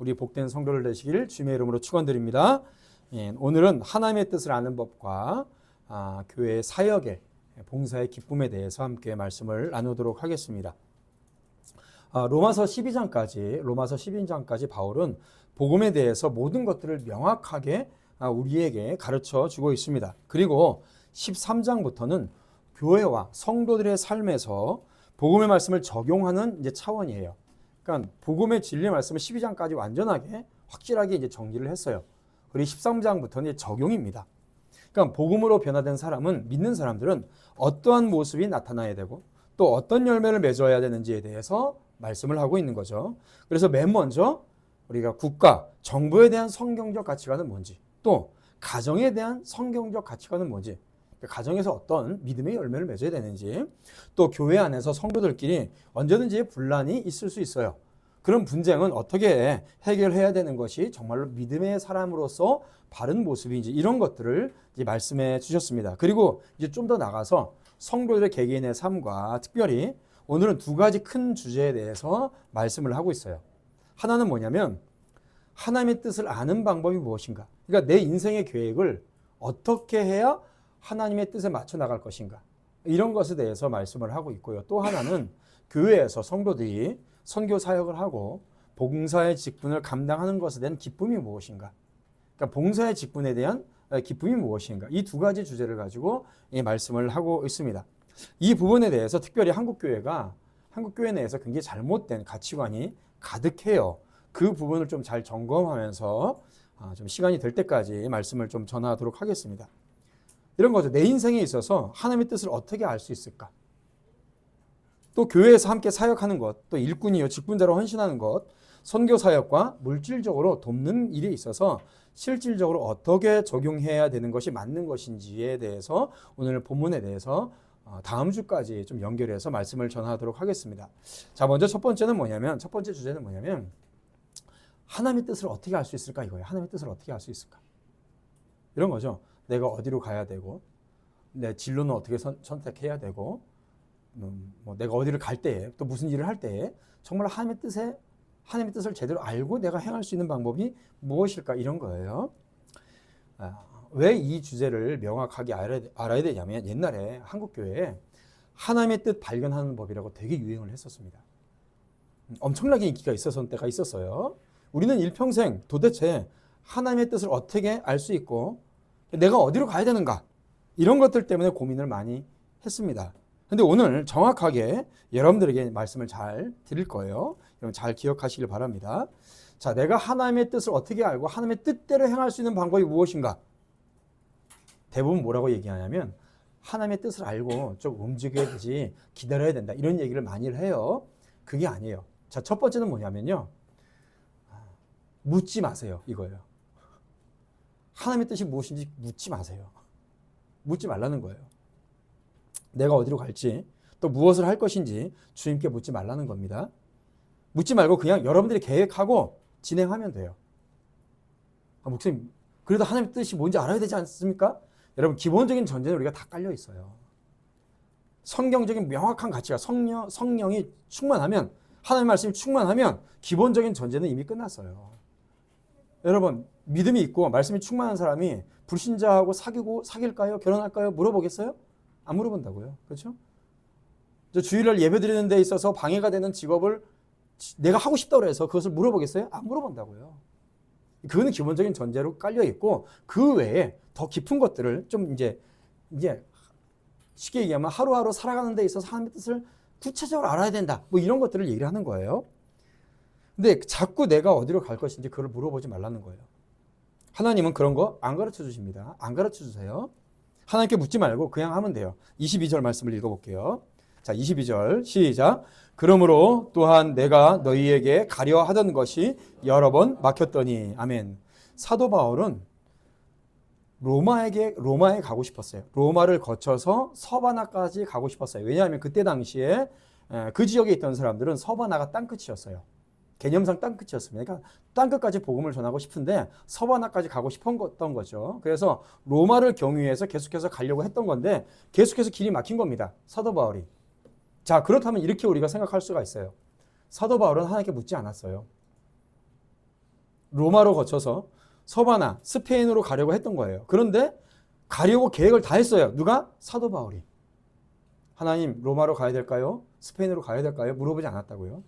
우리 복된 성도를 되시길 주님의 이름으로 축원드립니다. 오늘은 하나님의 뜻을 아는 법과 교회의 사역의 봉사의 기쁨에 대해서 함께 말씀을 나누도록 하겠습니다. 로마서 12장까지 바울은 복음에 대해서 모든 것들을 명확하게 우리에게 가르쳐 주고 있습니다. 그리고 13장부터는 교회와 성도들의 삶에서 복음의 말씀을 적용하는 이제 차원이에요. 그러니까 복음의 진리의 말씀을 12장까지 완전하게 확실하게 이제 정리를 했어요. 그리고 13장부터는 이제 적용입니다. 그러니까 복음으로 변화된 사람은, 믿는 사람들은 어떠한 모습이 나타나야 되고 또 어떤 열매를 맺어야 되는지에 대해서 말씀을 하고 있는 거죠. 그래서 맨 먼저 우리가 국가, 정부에 대한 성경적 가치관은 뭔지, 또 가정에 대한 성경적 가치관은 뭔지, 가정에서 어떤 믿음의 열매를 맺어야 되는지, 또 교회 안에서 성도들끼리 언제든지 분란이 있을 수 있어요. 그런 분쟁은 어떻게 해결해야 되는 것이 정말로 믿음의 사람으로서 바른 모습인지, 이런 것들을 이제 말씀해 주셨습니다. 그리고 이제 좀 더 나가서 성도들의 개개인의 삶과 특별히 오늘은 두 가지 큰 주제에 대해서 말씀을 하고 있어요. 하나는 뭐냐면 하나님의 뜻을 아는 방법이 무엇인가. 그러니까 내 인생의 계획을 어떻게 해야 하나님의 뜻에 맞춰 나갈 것인가, 이런 것에 대해서 말씀을 하고 있고요. 또 하나는 교회에서 성도들이 선교 사역을 하고 봉사의 직분을 감당하는 것에 대한 기쁨이 무엇인가, 그러니까 봉사의 직분에 대한 기쁨이 무엇인가, 이 두 가지 주제를 가지고 이 말씀을 하고 있습니다. 이 부분에 대해서 특별히 한국교회 내에서 굉장히 잘못된 가치관이 가득해요. 그 부분을 좀 잘 점검하면서 좀 시간이 될 때까지 말씀을 좀 전하도록 하겠습니다. 이런 거죠. 내 인생에 있어서 하나님의 뜻을 어떻게 알 수 있을까? 또 교회에서 함께 사역하는 것, 또 일꾼이요 직분자로 헌신하는 것, 선교 사역과 물질적으로 돕는 일에 있어서 실질적으로 어떻게 적용해야 되는 것이 맞는 것인지에 대해서 오늘 본문에 대해서 다음 주까지 좀 연결해서 말씀을 전하도록 하겠습니다. 자, 먼저 첫 번째 주제는 뭐냐면 하나님의 뜻을 어떻게 알 수 있을까, 이거예요. 하나님의 뜻을 어떻게 알 수 있을까? 이런 거죠. 내가 어디로 가야 되고, 내 진로는 어떻게 선택해야 되고, 뭐 내가 어디를 갈 때에, 또 무슨 일을 할 때에 정말 하나님의 뜻을 제대로 알고 내가 행할 수 있는 방법이 무엇일까, 이런 거예요. 왜 이 주제를 명확하게 알아야 되냐면, 옛날에 한국교회에 하나님의 뜻 발견하는 법이라고 되게 유행을 했었습니다. 엄청나게 인기가 있었던 때가 있었어요. 우리는 일평생 도대체 하나님의 뜻을 어떻게 알 수 있고 내가 어디로 가야 되는가, 이런 것들 때문에 고민을 많이 했습니다. 근데 오늘 정확하게 여러분들에게 말씀을 잘 드릴 거예요. 여러분 잘 기억하시길 바랍니다. 자, 내가 하나님의 뜻을 어떻게 알고 하나님의 뜻대로 행할 수 있는 방법이 무엇인가? 대부분 뭐라고 얘기하냐면 하나님의 뜻을 알고 좀 움직여야 되지, 기다려야 된다, 이런 얘기를 많이 해요. 그게 아니에요. 자, 첫 번째는 뭐냐면요, 묻지 마세요, 이거예요. 하나님의 뜻이 무엇인지 묻지 마세요. 묻지 말라는 거예요. 내가 어디로 갈지, 또 무엇을 할 것인지 주님께 묻지 말라는 겁니다. 묻지 말고 그냥 여러분들이 계획하고 진행하면 돼요. 목사님, 그래도 하나님의 뜻이 뭔지 알아야 되지 않습니까? 여러분, 기본적인 전제는 우리가 다 깔려 있어요. 성경적인 명확한 가치가 성령이 충만하면, 하나님의 말씀이 충만하면 기본적인 전제는 이미 끝났어요. 여러분, 믿음이 있고 말씀이 충만한 사람이 불신자하고 사귈까요? 결혼할까요? 물어보겠어요? 안 물어본다고요. 그렇죠? 주일날 예배 드리는 데 있어서 방해가 되는 직업을 내가 하고 싶다고 해서 그것을 물어보겠어요? 안 물어본다고요. 그거는 기본적인 전제로 깔려 있고, 그 외에 더 깊은 것들을 좀 이제 쉽게 얘기하면 하루하루 살아가는 데 있어서 하나님의 뜻을 구체적으로 알아야 된다, 뭐 이런 것들을 얘기를 하는 거예요. 근데 자꾸 내가 어디로 갈 것인지 그걸 물어보지 말라는 거예요. 하나님은 그런 거 안 가르쳐 주십니다. 안 가르쳐 주세요. 하나님께 묻지 말고 그냥 하면 돼요. 22절 말씀을 읽어볼게요. 자, 22절 시작. 그러므로 또한 내가 너희에게 가려 하던 것이 여러 번 막혔더니. 아멘. 사도 바울은 로마에 가고 싶었어요. 로마를 거쳐서 서바나까지 가고 싶었어요. 왜냐하면 그때 당시에 그 지역에 있던 사람들은 서바나가 땅끝이었어요. 개념상 땅끝이었습니다. 그러니까 땅끝까지 복음을 전하고 싶은데 서바나까지 가고 싶었던 거죠. 그래서 로마를 경유해서 계속해서 가려고 했던 건데 계속해서 길이 막힌 겁니다, 사도 바울이. 자, 그렇다면 이렇게 우리가 생각할 수가 있어요. 사도 바울은 하나님께 묻지 않았어요. 로마로 거쳐서 서바나, 스페인으로 가려고 했던 거예요. 그런데 가려고 계획을 다 했어요. 누가? 사도 바울이. 하나님, 로마로 가야 될까요? 스페인으로 가야 될까요? 물어보지 않았다고요.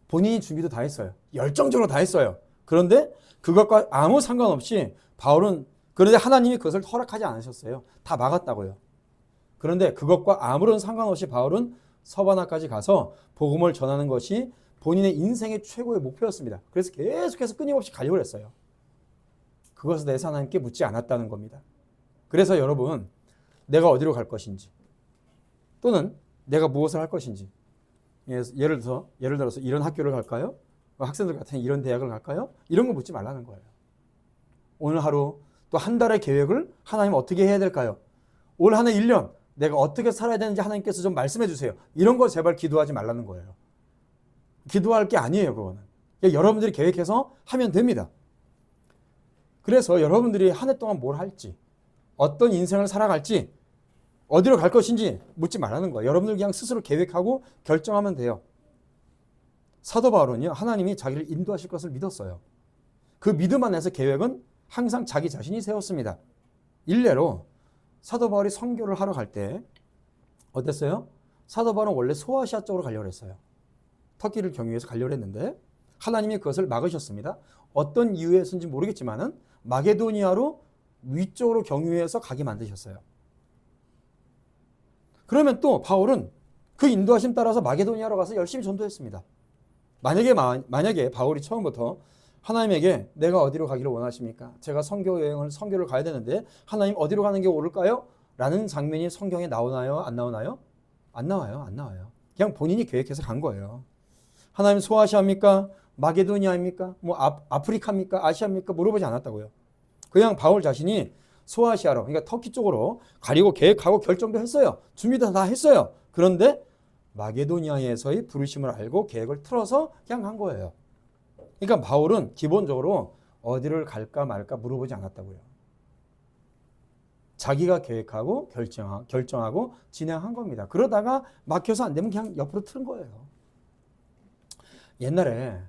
본인이 준비도 다 했어요. 열정적으로 다 했어요. 그런데 그것과 아무 상관없이 바울은, 그런데 하나님이 그것을 허락하지 않으셨어요. 다 막았다고요. 그런데 그것과 아무런 상관없이 바울은 서바나까지 가서 복음을 전하는 것이 본인의 인생의 최고의 목표였습니다. 그래서 계속해서 끊임없이 가려고 했어요. 그것에 대해서 하나님께 묻지 않았다는 겁니다. 그래서 여러분, 내가 어디로 갈 것인지 또는 내가 무엇을 할 것인지, 예를 들어서 이런 학교를 갈까요? 학생들 같은 이런 대학을 갈까요? 이런 거 묻지 말라는 거예요. 오늘 하루 또 한 달의 계획을 하나님 어떻게 해야 될까요? 올 한 해 1년 내가 어떻게 살아야 되는지 하나님께서 좀 말씀해 주세요. 이런 거 제발 기도하지 말라는 거예요. 기도할 게 아니에요, 그거는. 여러분들이 계획해서 하면 됩니다. 그래서 여러분들이 한 해 동안 뭘 할지, 어떤 인생을 살아갈지, 어디로 갈 것인지 묻지 말라는 거예요. 여러분들 그냥 스스로 계획하고 결정하면 돼요. 사도 바울은요, 하나님이 자기를 인도하실 것을 믿었어요. 그 믿음 안에서 계획은 항상 자기 자신이 세웠습니다. 일례로 사도 바울이 선교를 하러 갈 때 어땠어요? 사도 바울은 원래 소아시아 쪽으로 가려고 했어요. 터키를 경유해서 가려고 했는데 하나님이 그것을 막으셨습니다. 어떤 이유에서인지 모르겠지만은 마게도니아로 위쪽으로 경유해서 가게 만드셨어요. 그러면 또 바울은 그 인도하심 따라서 마게도니아로 가서 열심히 전도했습니다. 만약에 바울이 처음부터 하나님에게 내가 어디로 가기를 원하십니까? 제가 선교를 가야 되는데 하나님 어디로 가는 게 옳을까요? 라는 장면이 성경에 나오나요? 안 나오나요? 안 나와요. 그냥 본인이 계획해서 간 거예요. 하나님 소아시아입니까? 마게도니아입니까? 뭐 아프리카입니까? 아시아입니까? 물어보지 않았다고요. 그냥 바울 자신이 소아시아로, 그러니까 터키 쪽으로 가려고 계획하고 결정도 했어요. 준비도 다 했어요. 그런데 마게도니아에서의 부르심을 알고 계획을 틀어서 그냥 간 거예요. 그러니까 바울은 기본적으로 어디를 갈까 말까 물어보지 않았다고요. 자기가 계획하고 결정하고 진행한 겁니다. 그러다가 막혀서 안 되면 그냥 옆으로 틀은 거예요. 옛날에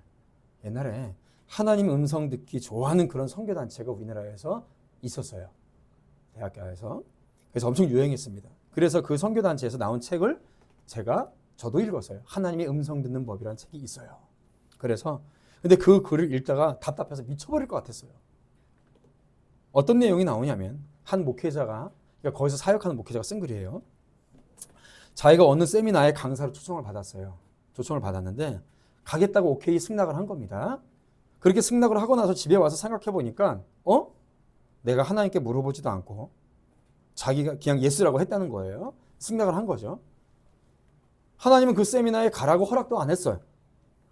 하나님 음성 듣기 좋아하는 그런 선교단체가 우리나라에서 있었어요. 대학교에서. 그래서 엄청 유행했습니다. 그래서 그 선교단체에서 나온 책을 저도 읽었어요. 하나님의 음성 듣는 법이라는 책이 있어요. 근데 그 글을 읽다가 답답해서 미쳐버릴 것 같았어요. 어떤 내용이 나오냐면 한 목회자가, 그러니까 거기서 사역하는 목회자가 쓴 글이에요. 자기가 어느 세미나에 강사로 초청을 받았어요. 초청을 받았는데 가겠다고 오케이 승낙을 한 겁니다. 그렇게 승낙을 하고 나서 집에 와서 생각해 보니까 내가 하나님께 물어보지도 않고 자기가 그냥 예스라고 했다는 거예요. 승낙을 한 거죠. 하나님은 그 세미나에 가라고 허락도 안 했어요.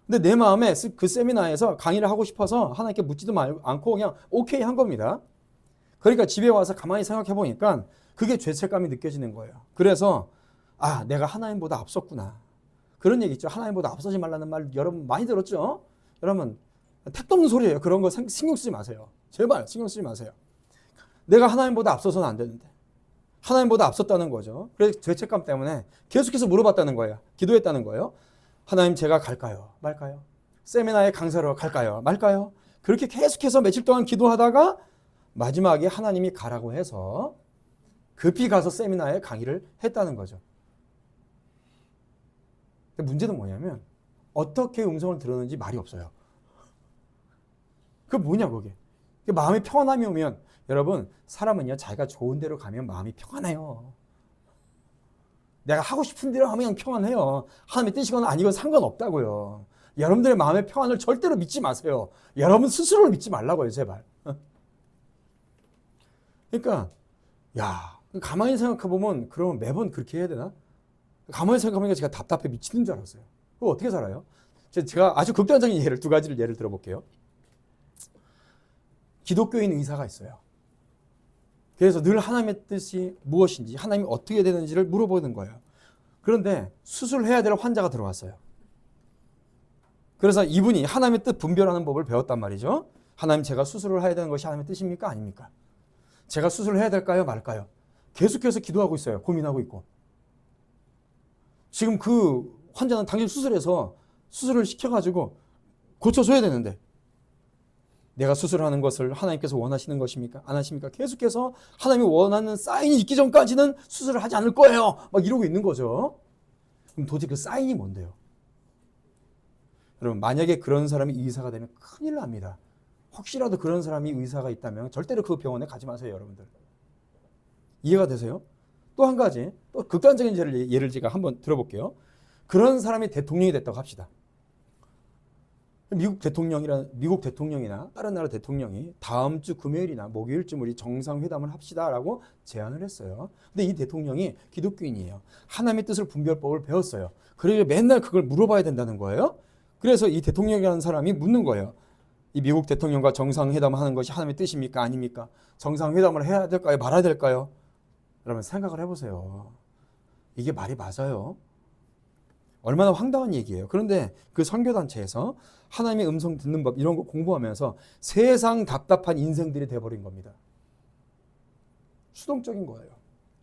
근데 내 마음에 그 세미나에서 강의를 하고 싶어서 하나님께 묻지도 않고 그냥 오케이 한 겁니다. 그러니까 집에 와서 가만히 생각해 보니까 그게 죄책감이 느껴지는 거예요. 그래서 내가 하나님보다 앞섰구나. 그런 얘기 있죠. 하나님보다 앞서지 말라는 말 여러분 많이 들었죠? 여러분 택도 없는 소리예요. 그런 거 신경 쓰지 마세요. 제발 신경 쓰지 마세요. 내가 하나님보다 앞서서는 안 되는데 하나님보다 앞섰다는 거죠. 그래서 죄책감 때문에 계속해서 물어봤다는 거예요. 기도했다는 거예요. 하나님 제가 갈까요? 말까요? 세미나에 강사로 갈까요? 말까요? 그렇게 계속해서 며칠 동안 기도하다가 마지막에 하나님이 가라고 해서 급히 가서 세미나에 강의를 했다는 거죠. 근데 문제는 뭐냐면 어떻게 음성을 들었는지 말이 없어요. 그게 뭐냐 그게. 마음이 평안함이 오면 여러분 사람은요 자기가 좋은 데로 가면 마음이 평안해요. 내가 하고 싶은 대로 하면 그냥 평안해요. 하나님의 뜻이거나 아니건 상관없다고요. 여러분들의 마음의 평안을 절대로 믿지 마세요. 여러분 스스로를 믿지 말라고요, 제발. 그러니까 가만히 생각해보면 그러면 매번 그렇게 해야 되나? 가만히 생각해보니까 제가 답답해 미치는 줄 알았어요. 그거 어떻게 살아요? 제가 아주 극단적인 두 가지를 예를 들어볼게요. 기독교인 의사가 있어요. 그래서 늘 하나님의 뜻이 무엇인지, 하나님이 어떻게 되는지를 물어보는 거예요. 그런데 수술해야 될 환자가 들어왔어요. 그래서 이분이 하나님의 뜻 분별하는 법을 배웠단 말이죠. 하나님 제가 수술을 해야 되는 것이 하나님의 뜻입니까? 아닙니까? 제가 수술을 해야 될까요? 말까요? 계속해서 기도하고 있어요. 고민하고 있고. 지금 그 환자는 당연히 수술을 시켜가지고 고쳐줘야 되는데 내가 수술하는 것을 하나님께서 원하시는 것입니까? 안 하십니까? 계속해서 하나님이 원하는 사인이 있기 전까지는 수술을 하지 않을 거예요. 막 이러고 있는 거죠. 그럼 도대체 그 사인이 뭔데요? 여러분, 만약에 그런 사람이 의사가 되면 큰일 납니다. 혹시라도 그런 사람이 의사가 있다면 절대로 그 병원에 가지 마세요, 여러분들. 이해가 되세요? 또 한 가지, 또 극단적인 예를 제가 한번 들어볼게요. 그런 사람이 대통령이 됐다고 합시다. 미국 대통령이나 다른 나라 대통령이 다음 주 금요일이나 목요일쯤 우리 정상회담을 합시다라고 제안을 했어요. 근데 이 대통령이 기독교인이에요. 하나님의 뜻을 분별법을 배웠어요. 그래서 맨날 그걸 물어봐야 된다는 거예요. 그래서 이 대통령이라는 사람이 묻는 거예요. 이 미국 대통령과 정상회담을 하는 것이 하나님의 뜻입니까? 아닙니까? 정상회담을 해야 될까요? 말아야 될까요? 여러분 생각을 해보세요. 이게 말이 맞아요? 얼마나 황당한 얘기예요. 그런데 그 선교단체에서 하나님의 음성 듣는 법 이런 거 공부하면서 세상 답답한 인생들이 돼버린 겁니다. 수동적인 거예요.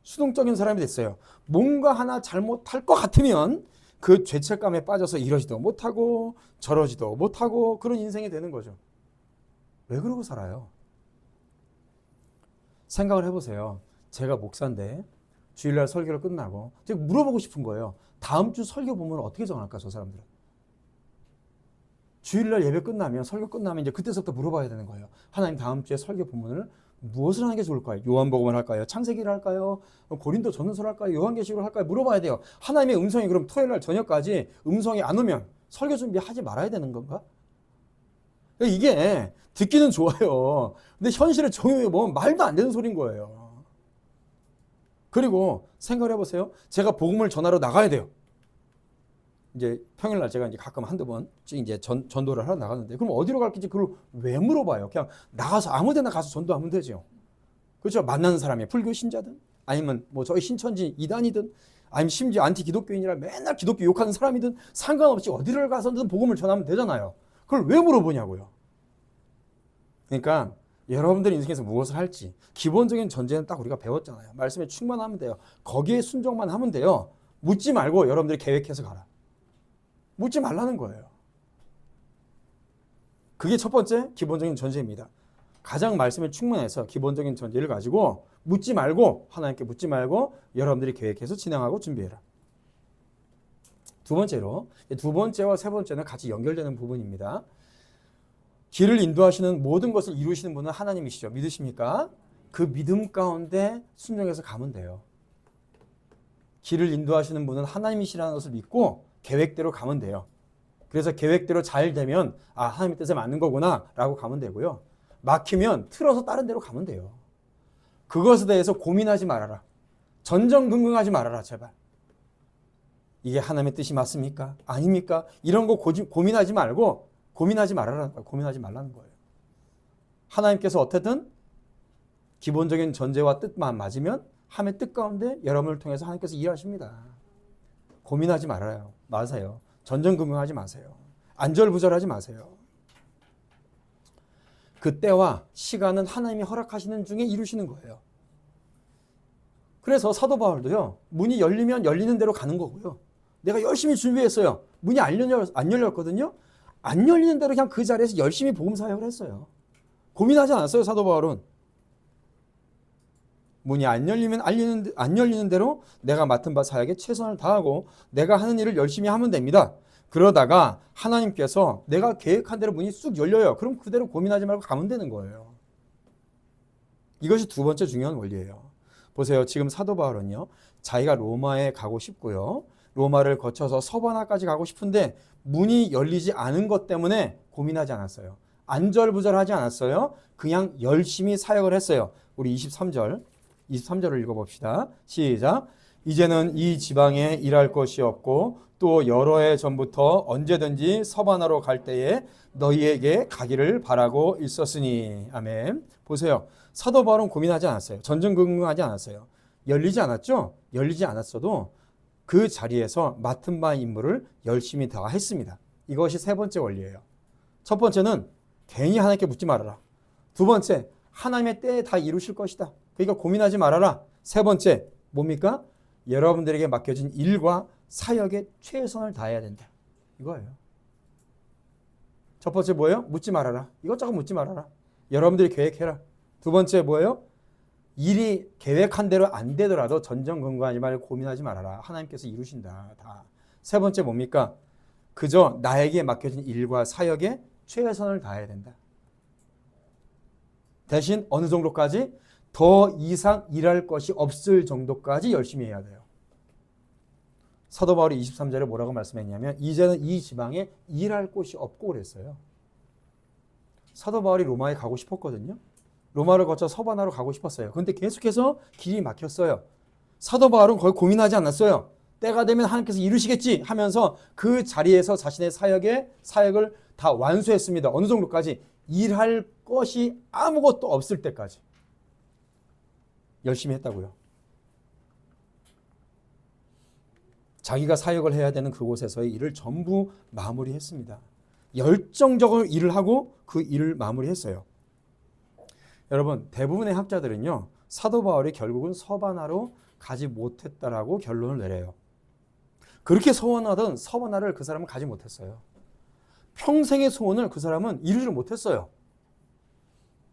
수동적인 사람이 됐어요. 뭔가 하나 잘못할 것 같으면 그 죄책감에 빠져서 이러지도 못하고 저러지도 못하고 그런 인생이 되는 거죠. 왜 그러고 살아요? 생각을 해보세요. 제가 목사인데 주일날 설교를 끝나고 제가 물어보고 싶은 거예요. 다음 주 설교 본문을 어떻게 정할까, 저 사람들은? 주일날 예배 끝나면, 설교 끝나면 이제 그때서부터 물어봐야 되는 거예요. 하나님, 다음 주에 설교 본문을 무엇을 하는 게 좋을까요? 요한복음을 할까요? 창세기를 할까요? 고린도 전후서를 할까요? 요한계시록을 할까요? 물어봐야 돼요. 하나님의 음성이 그럼 토요일날 저녁까지 음성이 안 오면 설교 준비하지 말아야 되는 건가? 이게 듣기는 좋아요. 근데 현실에 적용해 보면 말도 안 되는 소리인 거예요. 그리고 생각을 해보세요. 제가 복음을 전하러 나가야 돼요. 이제 평일날 제가 이제 가끔 한두 번씩 이제 전도를 하러 나가는데, 그럼 어디로 갈지 그걸 왜 물어봐요? 그냥 나가서 아무데나 가서 전도하면 되죠. 그렇죠? 만나는 사람이 불교 신자든 아니면 뭐 저희 신천지 이단이든 아니면 심지어 안티 기독교인이라 맨날 기독교 욕하는 사람이든 상관없이 어디를 가서든 복음을 전하면 되잖아요. 그걸 왜 물어보냐고요. 그러니까 여러분들 인생에서 무엇을 할지 기본적인 전제는 딱 우리가 배웠잖아요. 말씀에 충만하면 돼요. 거기에 순종만 하면 돼요. 묻지 말고 여러분들이 계획해서 가라. 묻지 말라는 거예요. 그게 첫 번째 기본적인 전제입니다. 가장 말씀에 충만해서 기본적인 전제를 가지고 묻지 말고, 하나님께 묻지 말고 여러분들이 계획해서 진행하고 준비해라. 두 번째로, 두 번째와 세 번째는 같이 연결되는 부분입니다. 길을 인도하시는 모든 것을 이루시는 분은 하나님이시죠. 믿으십니까? 그 믿음 가운데 순종해서 가면 돼요. 길을 인도하시는 분은 하나님이시라는 것을 믿고 계획대로 가면 돼요. 그래서 계획대로 잘 되면 아, 하나님의 뜻에 맞는 거구나 라고 가면 되고요. 막히면 틀어서 다른 데로 가면 돼요. 그것에 대해서 고민하지 말아라. 전전긍긍하지 말아라, 제발. 이게 하나님의 뜻이 맞습니까? 아닙니까? 이런 거 고민하지 말고 고민하지 말라는 거예요. 고민하지 말라는 거예요. 하나님께서 어떻든 기본적인 전제와 뜻만 맞으면 하나님의 뜻 가운데 여러분을 통해서 하나님께서 일하십니다. 고민하지 말아요. 마세요. 전전긍긍하지 마세요. 안절부절하지 마세요. 그 때와 시간은 하나님이 허락하시는 중에 이루시는 거예요. 그래서 사도 바울도요. 문이 열리면 열리는 대로 가는 거고요. 내가 열심히 준비했어요. 문이 안 열렸거든요. 안 열리는 대로 그냥 그 자리에서 열심히 복음 사역을 했어요. 고민하지 않았어요, 사도 바울은. 문이 안 열리는 대로 내가 맡은 바 사역에 최선을 다하고 내가 하는 일을 열심히 하면 됩니다. 그러다가 하나님께서 내가 계획한 대로 문이 쑥 열려요. 그럼 그대로 고민하지 말고 가면 되는 거예요. 이것이 두 번째 중요한 원리예요. 보세요. 지금 사도 바울은요. 자기가 로마에 가고 싶고요. 로마를 거쳐서 서바나까지 가고 싶은데 문이 열리지 않은 것 때문에 고민하지 않았어요. 안절부절하지 않았어요. 그냥 열심히 사역을 했어요. 우리 23절을 읽어봅시다. 시작. 이제는 이 지방에 일할 것이 없고 또 여러 해 전부터 언제든지 서바나로 갈 때에 너희에게 가기를 바라고 있었으니. 아멘. 보세요. 사도 바울은 고민하지 않았어요. 전전긍긍하지 않았어요. 열리지 않았죠? 열리지 않았어도 그 자리에서 맡은 바 임무를 열심히 다 했습니다. 이것이 세 번째 원리예요. 첫 번째는 괜히 하나님께 묻지 말아라. 두 번째, 하나님의 때에 다 이루실 것이다. 그러니까 고민하지 말아라. 세 번째, 뭡니까? 여러분들에게 맡겨진 일과 사역에 최선을 다해야 된다. 이거예요. 첫 번째 뭐예요? 묻지 말아라. 이것저것 묻지 말아라. 여러분들이 계획해라. 두 번째 뭐예요? 일이 계획한 대로 안 되더라도 전전긍긍하지 말고 고민하지 말아라. 하나님께서 이루신다. 다. 세 번째 뭡니까? 그저 나에게 맡겨진 일과 사역에 최선을 다해야 된다. 대신 어느 정도까지? 더 이상 일할 것이 없을 정도까지 열심히 해야 돼요. 사도 바울이 23절에 뭐라고 말씀했냐면 이제는 이 지방에 일할 곳이 없고 그랬어요. 사도 바울이 로마에 가고 싶었거든요. 로마를 거쳐 서바나로 가고 싶었어요. 그런데 계속해서 길이 막혔어요. 사도 바울은 거의 고민하지 않았어요. 때가 되면 하나님께서 이루시겠지 하면서 그 자리에서 자신의 사역을 다 완수했습니다. 어느 정도까지? 일할 것이 아무것도 없을 때까지 열심히 했다고요. 자기가 사역을 해야 되는 그곳에서의 일을 전부 마무리했습니다. 열정적으로 일을 하고 그 일을 마무리했어요. 여러분, 대부분의 학자들은요, 사도 바울이 결국은 서바나로 가지 못했다라고 결론을 내려요. 그렇게 소원하던 서바나를 그 사람은 가지 못했어요. 평생의 소원을 그 사람은 이루지 못했어요.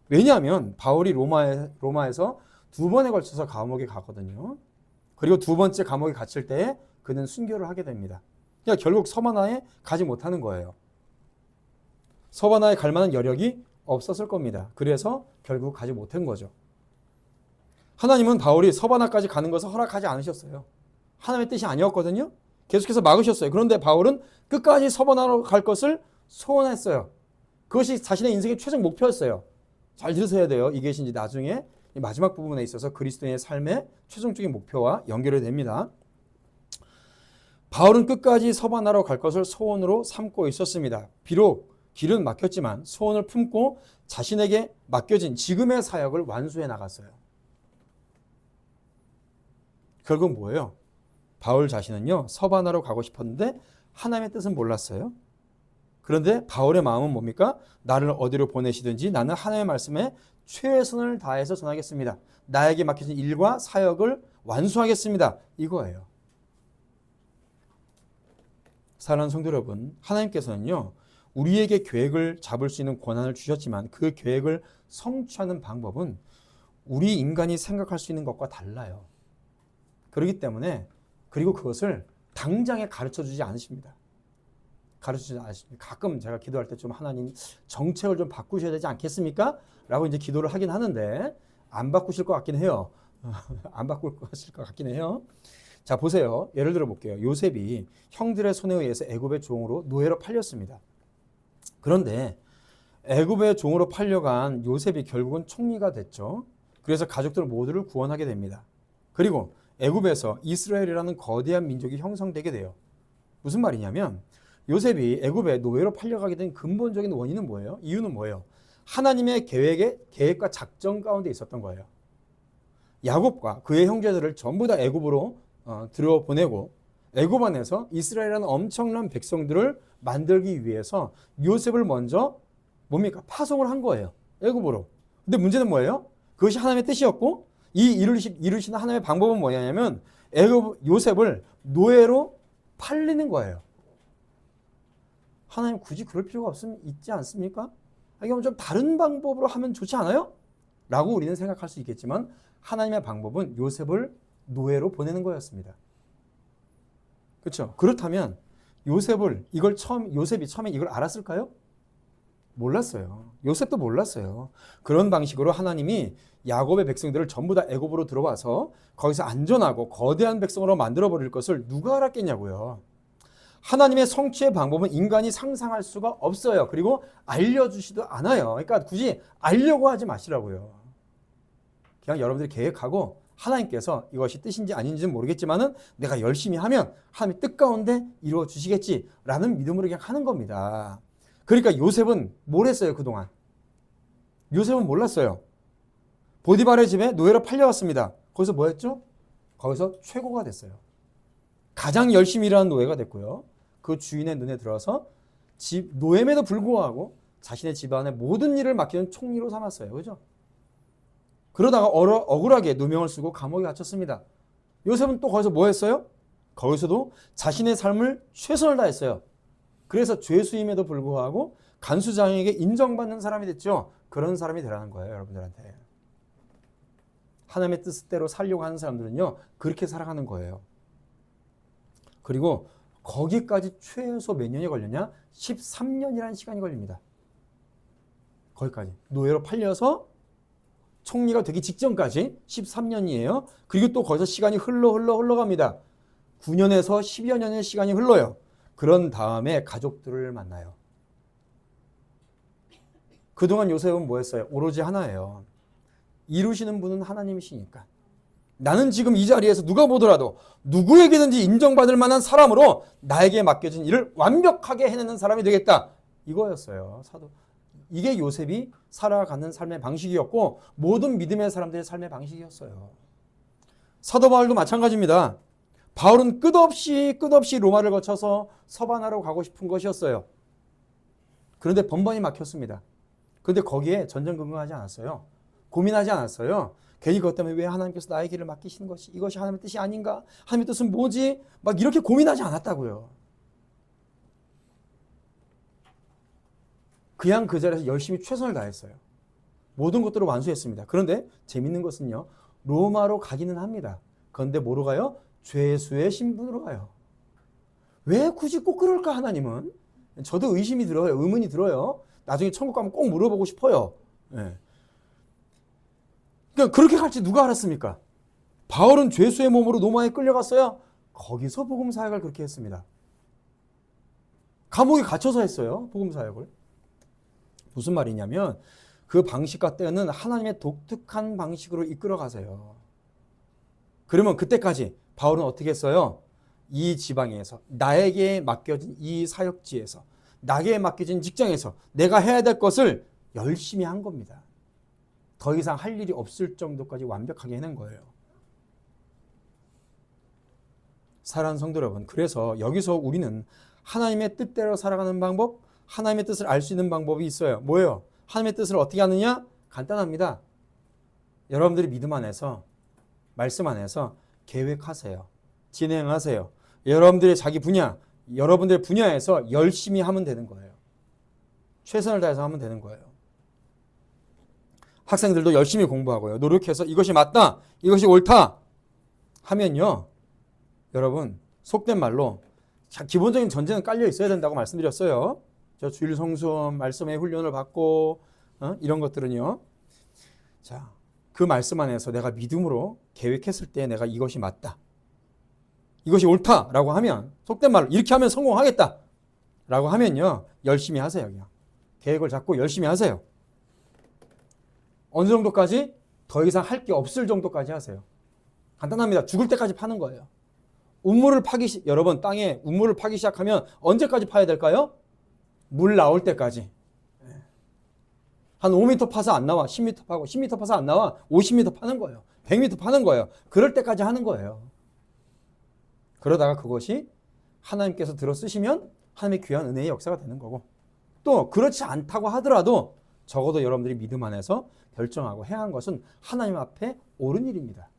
왜냐하면 바울이 로마에서 두 번에 걸쳐서 감옥에 가거든요. 그리고 두 번째 감옥에 갇힐 때 그는 순교를 하게 됩니다. 그러니까 결국 서바나에 가지 못하는 거예요. 서바나에 갈 만한 여력이 없었을 겁니다. 그래서 결국 가지 못한 거죠. 하나님은 바울이 서바나까지 가는 것을 허락하지 않으셨어요. 하나님의 뜻이 아니었거든요. 계속해서 막으셨어요. 그런데 바울은 끝까지 서바나로 갈 것을 소원했어요. 그것이 자신의 인생의 최종 목표였어요. 잘 들으셔야 돼요. 이게 이제 나중에 마지막 부분에 있어서 그리스도인의 삶의 최종적인 목표와 연결이 됩니다. 바울은 끝까지 서바나로 갈 것을 소원으로 삼고 있었습니다. 비록 길은 막혔지만 소원을 품고 자신에게 맡겨진 지금의 사역을 완수해 나갔어요. 결국 뭐예요? 바울 자신은요, 서바나로 가고 싶었는데 하나님의 뜻은 몰랐어요. 그런데 바울의 마음은 뭡니까? 나를 어디로 보내시든지 나는 하나님의 말씀에 최선을 다해서 전하겠습니다. 나에게 맡겨진 일과 사역을 완수하겠습니다. 이거예요. 사랑하는 성도 여러분, 하나님께서는요, 우리에게 계획을 잡을 수 있는 권한을 주셨지만 그 계획을 성취하는 방법은 우리 인간이 생각할 수 있는 것과 달라요. 그렇기 때문에 그리고 그것을 당장에 가르쳐주지 않으십니다. 가르쳐주지 않으십니다. 가끔 제가 기도할 때 좀 하나님 정책을 좀 바꾸셔야 되지 않겠습니까? 라고 이제 기도를 하긴 하는데 안 바꾸실 것 같긴 해요. 안 바꾸실 것 같긴 해요. 자, 보세요. 예를 들어 볼게요. 요셉이 형들의 손에 의해서 애굽의 종으로 노예로 팔렸습니다. 그런데 애굽의 종으로 팔려간 요셉이 결국은 총리가 됐죠. 그래서 가족들 모두를 구원하게 됩니다. 그리고 애굽에서 이스라엘이라는 거대한 민족이 형성되게 돼요. 무슨 말이냐면 요셉이 애굽에 노예로 팔려가게 된 근본적인 원인은 뭐예요? 이유는 뭐예요? 하나님의 계획과 작전 가운데 있었던 거예요. 야곱과 그의 형제들을 전부 다 애굽으로 들여보내고 애굽 안에서 이스라엘이라는 엄청난 백성들을 만들기 위해서 요셉을 먼저 뭡니까? 파송을 한 거예요. 애굽으로. 근데 문제는 뭐예요? 그것이 하나님의 뜻이었고 이 이루시는 하나님의 방법은 뭐냐면 요셉을 노예로 팔리는 거예요. 하나님 굳이 그럴 필요가 있지 않습니까? 이건 좀 다른 방법으로 하면 좋지 않아요? 라고 우리는 생각할 수 있겠지만 하나님의 방법은 요셉을 노예로 보내는 거였습니다. 그렇죠? 그렇다면 요셉이 처음에 이걸 알았을까요? 몰랐어요. 요셉도 몰랐어요. 그런 방식으로 하나님이 야곱의 백성들을 전부 다 애굽으로 들어와서 거기서 안전하고 거대한 백성으로 만들어버릴 것을 누가 알았겠냐고요. 하나님의 성취의 방법은 인간이 상상할 수가 없어요. 그리고 알려주지도 않아요. 그러니까 굳이 알려고 하지 마시라고요. 그냥 여러분들이 계획하고 하나님께서 이것이 뜻인지 아닌지는 모르겠지만은 내가 열심히 하면 하나님의 뜻 가운데 이루어 주시겠지라는 믿음으로 그냥 하는 겁니다. 그러니까 요셉은 뭘 했어요, 그동안? 요셉은 몰랐어요. 보디발의 집에 노예로 팔려왔습니다. 거기서 뭐 했죠? 거기서 최고가 됐어요. 가장 열심히 일하는 노예가 됐고요. 그 주인의 눈에 들어서 노예임에도 불구하고 자신의 집안의 모든 일을 맡기는 총리로 삼았어요. 그죠? 그러다가 억울하게 누명을 쓰고 감옥에 갇혔습니다. 요셉은 또 거기서 뭐 했어요? 거기서도 자신의 삶을 최선을 다했어요. 그래서 죄수임에도 불구하고 간수장에게 인정받는 사람이 됐죠. 그런 사람이 되라는 거예요, 여러분들한테. 하나님의 뜻대로 살려고 하는 사람들은요, 그렇게 살아가는 거예요. 그리고 거기까지 최소 몇 년이 걸렸냐? 13년이라는 시간이 걸립니다. 거기까지. 노예로 팔려서 총리가 되기 직전까지 13년이에요. 그리고 또 거기서 시간이 흘러갑니다. 9년에서 10여 년의 시간이 흘러요. 그런 다음에 가족들을 만나요. 그동안 요셉은 뭐 했어요? 오로지 하나예요. 이루시는 분은 하나님이시니까. 나는 지금 이 자리에서 누가 보더라도 누구에게든지 인정받을 만한 사람으로 나에게 맡겨진 일을 완벽하게 해내는 사람이 되겠다. 이거였어요. 이게 요셉이 살아가는 삶의 방식이었고 모든 믿음의 사람들의 삶의 방식이었어요. 사도 바울도 마찬가지입니다. 바울은 끝없이 로마를 거쳐서 서바나로 가고 싶은 것이었어요. 그런데 번번이 막혔습니다. 그런데 거기에 전전긍긍하지 않았어요. 고민하지 않았어요. 괜히 그것 때문에 왜 하나님께서 나의 길을 맡기시는 것이 이것이 하나님의 뜻이 아닌가? 하나님의 뜻은 뭐지? 막 이렇게 고민하지 않았다고요. 그냥 그 자리에서 열심히 최선을 다했어요. 모든 것들을 완수했습니다. 그런데 재밌는 것은요. 로마로 가기는 합니다. 그런데 뭐로 가요? 죄수의 신분으로 가요. 왜 굳이 꼭 그럴까 하나님은? 저도 의심이 들어요. 의문이 들어요. 나중에 천국 가면 꼭 물어보고 싶어요. 네. 그러니까 그렇게 갈지 누가 알았습니까? 바울은 죄수의 몸으로 로마에 끌려갔어요. 거기서 복음 사역을 그렇게 했습니다. 감옥에 갇혀서 했어요. 복음 사역을. 무슨 말이냐면 그 방식과 때는 하나님의 독특한 방식으로 이끌어 가세요. 그러면 그때까지 바울은 어떻게 했어요? 이 지방에서 나에게 맡겨진 이 사역지에서 나에게 맡겨진 직장에서 내가 해야 될 것을 열심히 한 겁니다. 더 이상 할 일이 없을 정도까지 완벽하게 해낸 거예요. 사랑하는 성도 여러분, 그래서 여기서 우리는 하나님의 뜻대로 살아가는 방법, 하나님의 뜻을 알 수 있는 방법이 있어요. 뭐예요? 하나님의 뜻을 어떻게 하느냐? 간단합니다. 여러분들이 믿음 안에서, 말씀 안에서 계획하세요. 진행하세요. 여러분들의 자기 분야, 여러분들의 분야에서 열심히 하면 되는 거예요. 최선을 다해서 하면 되는 거예요. 학생들도 열심히 공부하고요. 노력해서 이것이 맞다, 이것이 옳다 하면요. 여러분, 속된 말로 기본적인 전제는 깔려 있어야 된다고 말씀드렸어요. 저 주일 성수음, 말씀의 훈련을 받고 이런 것들은요. 자, 그 말씀 안에서 내가 믿음으로 계획했을 때 내가 이것이 맞다, 이것이 옳다라고 하면, 속된 말로 이렇게 하면 성공하겠다라고 하면요. 열심히 하세요. 그냥 계획을 잡고 열심히 하세요. 어느 정도까지? 더 이상 할 게 없을 정도까지 하세요. 간단합니다. 죽을 때까지 파는 거예요. 여러분 땅에 우물을 파기 시작하면 언제까지 파야 될까요? 물 나올 때까지. 한 5m 파서 안 나와 10m 파고 10m 파서 안 나와 50m 파는 거예요. 100m 파는 거예요. 그럴 때까지 하는 거예요. 그러다가 그것이 하나님께서 들어 쓰시면 하나님의 귀한 은혜의 역사가 되는 거고, 또 그렇지 않다고 하더라도 적어도 여러분들이 믿음 안에서 결정하고 해야 한 것은 하나님 앞에 옳은 일입니다.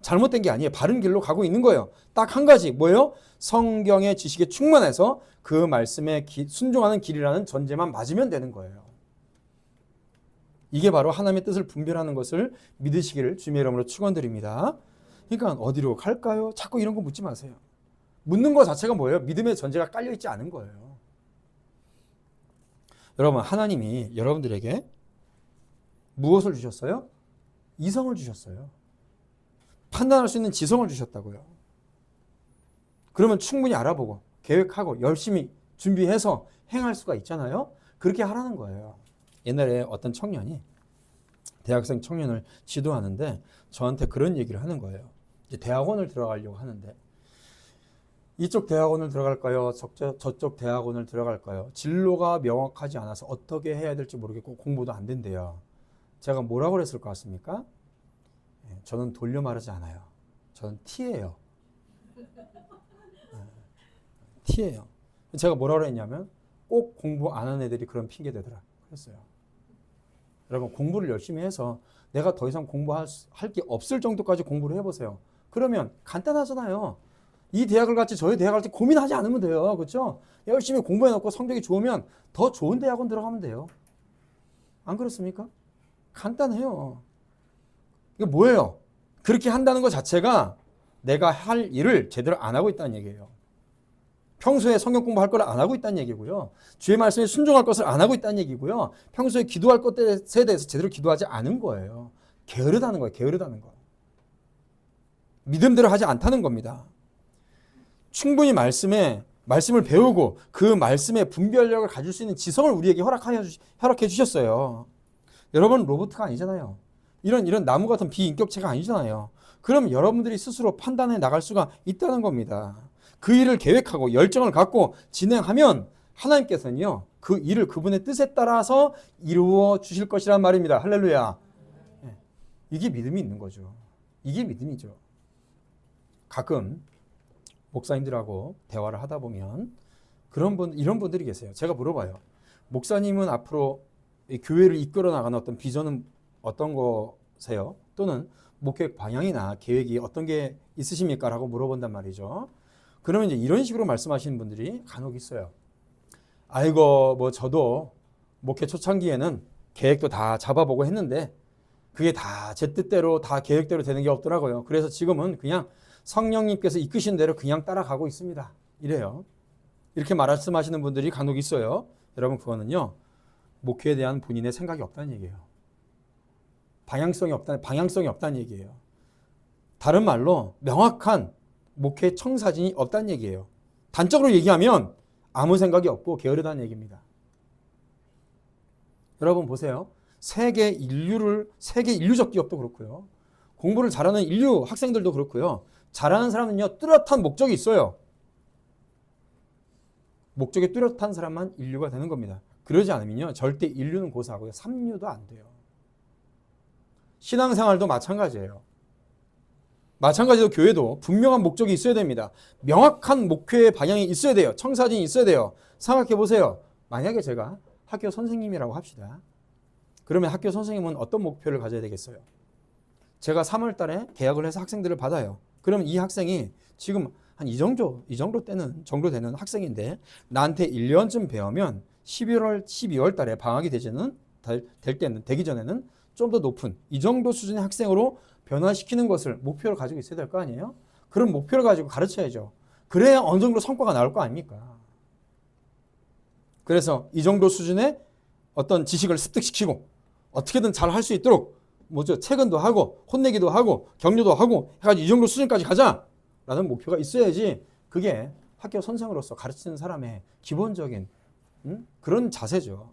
잘못된 게 아니에요. 바른 길로 가고 있는 거예요. 딱 한 가지, 뭐예요? 성경의 지식에 충만해서 그 말씀에 순종하는 길이라는 전제만 맞으면 되는 거예요. 이게 바로 하나님의 뜻을 분별하는 것을 믿으시기를 주님의 이름으로 축원드립니다. 그러니까 어디로 갈까요? 자꾸 이런 거 묻지 마세요. 묻는 것 자체가 뭐예요? 믿음의 전제가 깔려있지 않은 거예요. 여러분, 하나님이 여러분들에게 무엇을 주셨어요? 이성을 주셨어요. 판단할 수 있는 지성을 주셨다고요. 그러면 충분히 알아보고 계획하고 열심히 준비해서 행할 수가 있잖아요. 그렇게 하라는 거예요. 옛날에 어떤 청년이 대학생 청년을 지도하는데 저한테 그런 얘기를 하는 거예요. 이제 대학원을 들어가려고 하는데 이쪽 대학원을 들어갈까요? 저쪽 대학원을 들어갈까요? 진로가 명확하지 않아서 어떻게 해야 될지 모르겠고 공부도 안 된대요. 제가 뭐라고 그랬을 것 같습니까? 저는 돌려 말하지 않아요. 저는 T예요. T예요. 제가 뭐라고 했냐면 꼭 공부 안 하는 애들이 그런 핑계 대더라 그랬어요. 여러분, 공부를 열심히 해서 내가 더 이상 공부할 게 없을 정도까지 공부를 해보세요. 그러면 간단하잖아요. 이 대학을 갈지 저희 대학을 갈지 고민하지 않으면 돼요. 그렇죠? 열심히 공부해놓고 성적이 좋으면 더 좋은 대학원 들어가면 돼요. 안 그렇습니까? 간단해요. 이게 뭐예요? 그렇게 한다는 것 자체가 내가 할 일을 제대로 안 하고 있다는 얘기예요. 평소에 성경 공부할 걸 안 하고 있다는 얘기고요. 주의 말씀에 순종할 것을 안 하고 있다는 얘기고요. 평소에 기도할 것에 대해서 제대로 기도하지 않은 거예요. 게으르다는 거예요. 게으르다는 거. 믿음대로 하지 않다는 겁니다. 충분히 말씀을 배우고 그 말씀의 분별력을 가질 수 있는 지성을 우리에게 허락해 주셨어요. 여러분 로봇가 아니잖아요. 이런 나무 같은 비인격체가 아니잖아요. 그럼 여러분들이 스스로 판단해 나갈 수가 있다는 겁니다. 그 일을 계획하고 열정을 갖고 진행하면 하나님께서는요, 그 일을 그분의 뜻에 따라서 이루어 주실 것이란 말입니다. 할렐루야. 이게 믿음이 있는 거죠. 이게 믿음이죠. 가끔 목사님들하고 대화를 하다 보면 이런 분들이 계세요. 제가 물어봐요. 목사님은 앞으로 이 교회를 이끌어 나가는 어떤 비전은 어떤 거세요? 또는 목회 방향이나 계획이 어떤 게 있으십니까? 라고 물어본단 말이죠. 그러면 이제 이런 식으로 말씀하시는 분들이 간혹 있어요. 아이고, 뭐 저도 목회 초창기에는 계획도 다 잡아보고 했는데 그게 다 제 뜻대로 다 계획대로 되는 게 없더라고요. 그래서 지금은 그냥 성령님께서 이끄신 대로 그냥 따라가고 있습니다. 이래요. 이렇게 말씀하시는 분들이 간혹 있어요. 여러분 그거는요, 목회에 대한 본인의 생각이 없다는 얘기예요. 방향성이 없다는 얘기예요. 다른 말로 명확한 목회 청사진이 없다는 얘기예요. 단적으로 얘기하면 아무 생각이 없고 게으르다는 얘기입니다. 여러분 보세요. 세계 인류적 기업도 그렇고요. 공부를 잘하는 인류 학생들도 그렇고요. 잘하는 사람은요, 뚜렷한 목적이 있어요. 목적이 뚜렷한 사람만 인류가 되는 겁니다. 그러지 않으면요, 절대 인류는 고사하고요, 삼류도 안 돼요. 신앙생활도 마찬가지예요. 마찬가지로 교회도 분명한 목적이 있어야 됩니다. 명확한 목회의 방향이 있어야 돼요. 청사진이 있어야 돼요. 생각해 보세요. 만약에 제가 학교 선생님이라고 합시다. 그러면 학교 선생님은 어떤 목표를 가져야 되겠어요? 제가 3월 달에 계약을 해서 학생들을 받아요. 그럼 이 학생이 지금 한 이 정도 되는 학생인데 나한테 1년쯤 배우면 12월 달에 방학이 되기 전에는 좀 더 높은 이 정도 수준의 학생으로 변화시키는 것을 목표로 가지고 있어야 될 거 아니에요? 그런 목표를 가지고 가르쳐야죠. 그래야 어느 정도 성과가 나올 거 아닙니까? 그래서 이 정도 수준의 어떤 지식을 습득시키고 어떻게든 잘 할 수 있도록 퇴근도 하고 혼내기도 하고 격려도 하고 해가지고 이 정도 수준까지 가자라는 목표가 있어야지 그게 학교 선생으로서 가르치는 사람의 기본적인 그런 자세죠.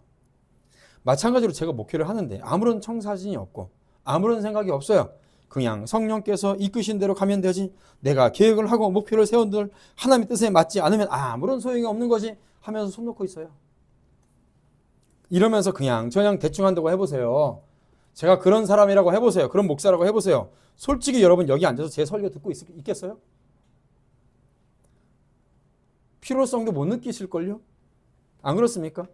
마찬가지로 제가 목회를 하는데 아무런 청사진이 없고 아무런 생각이 없어요. 그냥 성령께서 이끄신 대로 가면 되지, 내가 계획을 하고 목표를 세운들 하나님의 뜻에 맞지 않으면 아무런 소용이 없는 거지 하면서 손 놓고 있어요. 이러면서 그냥 저냥 대충 한다고 해보세요. 제가 그런 사람이라고 해보세요. 그런 목사라고 해보세요. 솔직히 여러분 여기 앉아서 제 설교 듣고 있겠어요? 필요성도 못 느끼실걸요? 안 그렇습니까?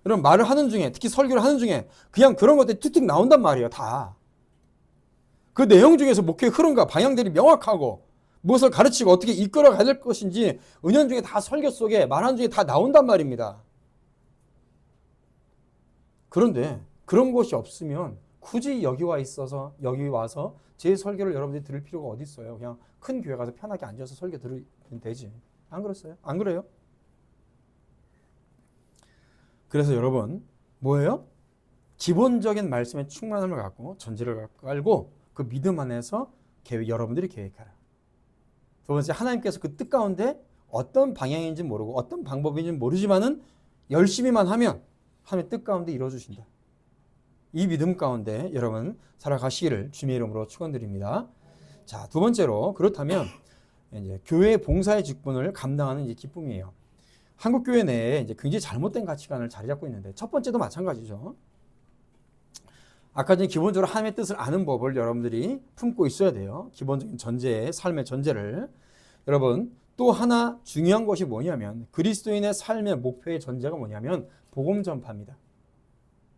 여러분 말을 하는 중에, 특히 설교를 하는 중에 그냥 그런 것들이 툭툭 나온단 말이에요. 다. 그 내용 중에서 목회의 흐름과 방향들이 명확하고 무엇을 가르치고 어떻게 이끌어 가야 될 것인지 은연중에 다 설교 속에 말하는 중에 다 나온단 말입니다. 그런데 그런 것이 없으면 굳이 여기 와서 제 설교를 여러분들이 들을 필요가 어디 있어요? 그냥 큰 교회 가서 편하게 앉아서 설교 들으면 되지. 안 그렇어요? 안 그래요? 그래서 여러분 뭐예요? 기본적인 말씀의 충만함을 갖고 전제를 깔고 그 믿음 안에서 여러분들이 계획하라. 두 번째, 하나님께서 그 뜻 가운데 어떤 방향인지 모르고 어떤 방법인지 모르지만은 열심히만 하면 하나님의 뜻 가운데 이루어주신다. 이 믿음 가운데 여러분 살아가시기를 주님의 이름으로 축원드립니다. 자, 두 번째로 그렇다면 이제 교회 봉사의 직분을 감당하는 이제 기쁨이에요. 한국 교회 내에 이제 굉장히 잘못된 가치관을 자리 잡고 있는데 첫 번째도 마찬가지죠. 아까 전에 기본적으로 하나님의 뜻을 아는 법을 여러분들이 품고 있어야 돼요. 기본적인 삶의 전제를. 여러분 또 하나 중요한 것이 뭐냐면 그리스도인의 삶의 목표의 전제가 뭐냐면 복음 전파입니다.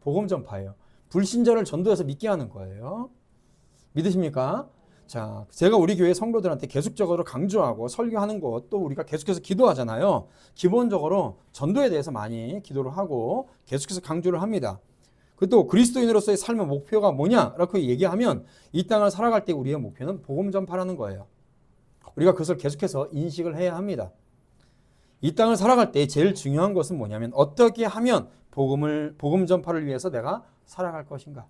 복음 전파예요. 불신자를 전도해서 믿게 하는 거예요. 믿으십니까? 자, 제가 우리 교회 성도들한테 계속적으로 강조하고 설교하는 것, 또 우리가 계속해서 기도하잖아요. 기본적으로 전도에 대해서 많이 기도를 하고 계속해서 강조를 합니다. 또 그리스도인으로서의 삶의 목표가 뭐냐라고 얘기하면 이 땅을 살아갈 때 우리의 목표는 복음 전파라는 거예요. 우리가 그것을 계속해서 인식을 해야 합니다. 이 땅을 살아갈 때 제일 중요한 것은 뭐냐면 어떻게 하면 복음 전파를 위해서 내가 살아갈 것인가.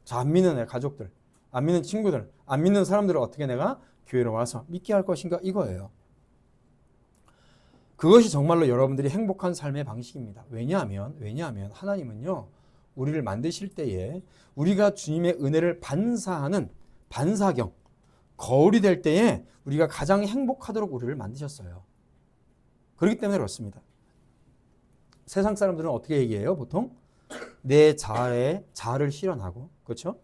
자, 안 믿는 내 가족들, 안 믿는 친구들, 안 믿는 사람들을 어떻게 내가 교회로 와서 믿게 할 것인가 이거예요. 그것이 정말로 여러분들이 행복한 삶의 방식입니다. 왜냐하면 하나님은요, 우리를 만드실 때에 우리가 주님의 은혜를 반사하는 반사경, 거울이 될 때에 우리가 가장 행복하도록 우리를 만드셨어요. 그렇기 때문에 그렇습니다. 세상 사람들은 어떻게 얘기해요? 보통 내 자아를 실현하고, 그렇죠?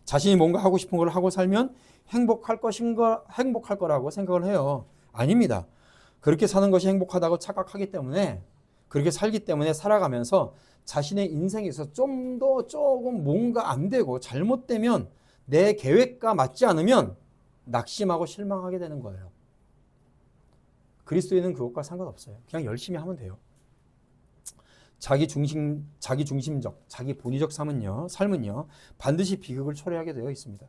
자신이 뭔가 하고 싶은 걸 하고 살면 행복할 거라고 생각을 해요. 아닙니다. 그렇게 사는 것이 행복하다고 착각하기 때문에, 그렇게 살기 때문에 살아가면서 자신의 인생에서 조금 뭔가 안 되고 잘못되면, 내 계획과 맞지 않으면 낙심하고 실망하게 되는 거예요. 그리스도인은 그것과 상관없어요. 그냥 열심히 하면 돼요. 자기 중심적, 자기 본위적 삶은요, 반드시 비극을 초래하게 되어 있습니다.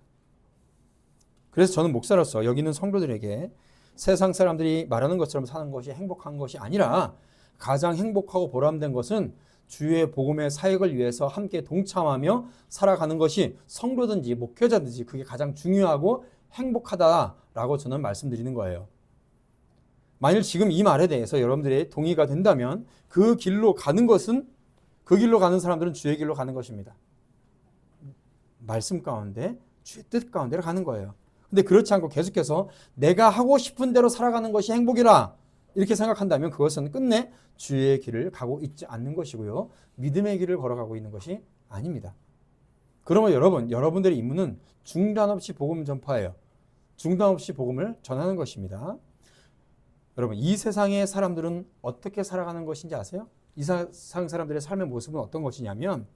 그래서 저는 목사로서 여기 있는 성도들에게 세상 사람들이 말하는 것처럼 사는 것이 행복한 것이 아니라, 가장 행복하고 보람된 것은 주의 복음의 사역을 위해서 함께 동참하며 살아가는 것이 성도든지 목회자든지 그게 가장 중요하고 행복하다라고 저는 말씀드리는 거예요. 만일 지금 이 말에 대해서 여러분들의 동의가 된다면 그 길로 가는 사람들은 주의 길로 가는 것입니다. 말씀 가운데 주의 뜻 가운데로 가는 거예요. 근데 그렇지 않고 계속해서 내가 하고 싶은 대로 살아가는 것이 행복이라 이렇게 생각한다면 그것은 끝내 주의 길을 가고 있지 않는 것이고요. 믿음의 길을 걸어가고 있는 것이 아닙니다. 그러면 여러분들의 임무는 중단 없이 복음 전파예요. 중단 없이 복음을 전하는 것입니다. 여러분, 이 세상의 사람들은 어떻게 살아가는 것인지 아세요? 이 세상 사람들의 삶의 모습은 어떤 것이냐면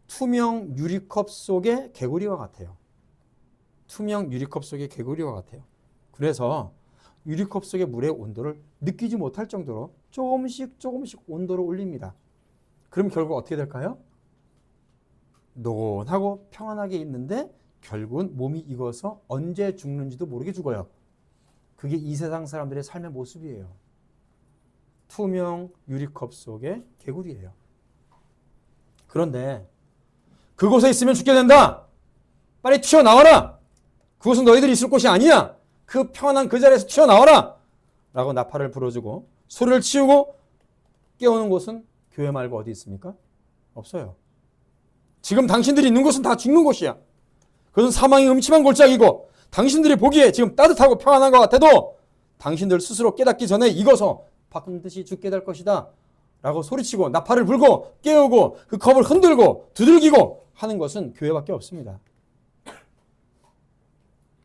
투명 유리컵 속의 개구리와 같아요. 투명 유리컵 속의 개구리와 같아요. 그래서 유리컵 속의 물의 온도를 느끼지 못할 정도로 조금씩 온도를 올립니다. 그럼 결국 어떻게 될까요? 노곤하고 평안하게 있는데 결국은 몸이 익어서 언제 죽는지도 모르게 죽어요. 그게 이 세상 사람들의 삶의 모습이에요. 투명 유리컵 속의 개구리예요. 그런데 그곳에 있으면 죽게 된다. 빨리 튀어나와라. 그곳은 너희들이 있을 곳이 아니야. 그 평안한 그 자리에서 튀어나와라. 라고 나팔을 불어주고 소리를 치우고 깨우는 곳은 교회 말고 어디 있습니까? 없어요. 지금 당신들이 있는 곳은 다 죽는 곳이야. 그것은 사망의 음침한 골짜기고, 당신들이 보기에 지금 따뜻하고 평안한 것 같아도 당신들 스스로 깨닫기 전에 익어서 반드시 죽게 될 것이다 라고 소리치고 나팔을 불고 깨우고 그 컵을 흔들고 두들기고 하는 것은 교회밖에 없습니다.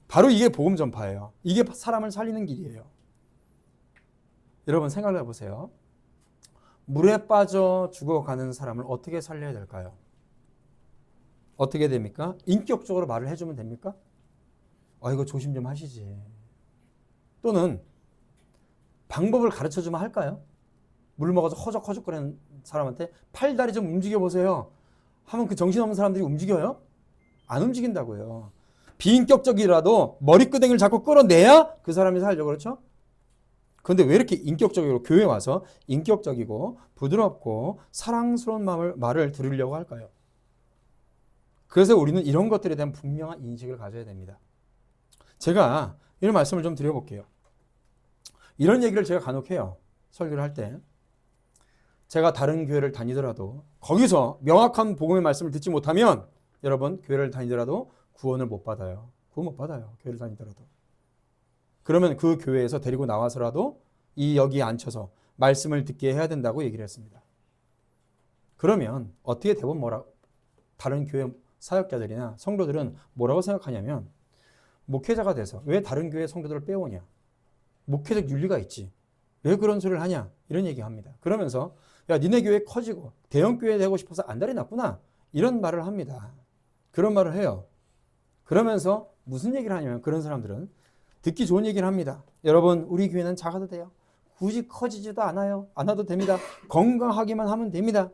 바로 이게 복음 전파예요. 이게 사람을 살리는 길이에요. 여러분 생각을 해보세요. 물에 빠져 죽어가는 사람을 어떻게 살려야 될까요? 어떻게 됩니까? 인격적으로 말을 해주면 됩니까? 이거 조심 좀 하시지. 또는 방법을 가르쳐주면 할까요? 물 먹어서 허적허적거리는 사람한테 팔다리 좀 움직여보세요 하면 그 정신없는 사람들이 움직여요? 안 움직인다고요. 비인격적이라도 머리끄댕이를 자꾸 끌어내야 그 사람이 살죠. 그렇죠? 그런데 왜 이렇게 인격적으로 교회에 와서 인격적이고 부드럽고 사랑스러운 말을 들으려고 할까요? 그래서 우리는 이런 것들에 대한 분명한 인식을 가져야 됩니다. 제가 이런 말씀을 좀 드려볼게요. 이런 얘기를 제가 간혹 해요. 설교를 할 때. 제가 다른 교회를 다니더라도 거기서 명확한 복음의 말씀을 듣지 못하면 여러분 교회를 다니더라도 구원을 못 받아요. 구원 못 받아요. 교회를 다니더라도. 그러면 그 교회에서 데리고 나와서라도 여기에 앉혀서 말씀을 듣게 해야 된다고 얘기를 했습니다. 그러면 어떻게 대부분 다른 교회 사역자들이나 성도들은 뭐라고 생각하냐면 목회자가 돼서 왜 다른 교회 성도들을 빼오냐. 목회적 윤리가 있지. 왜 그런 소리를 하냐. 이런 얘기합니다. 그러면서 야 니네 교회 커지고 대형 교회 되고 싶어서 안달이 났구나. 이런 말을 합니다. 그런 말을 해요. 그러면서 무슨 얘기를 하냐면 그런 사람들은 듣기 좋은 얘기를 합니다. 여러분, 우리 교회는 작아도 돼요. 굳이 커지지도 않아요. 않아도 됩니다. 건강하기만 하면 됩니다.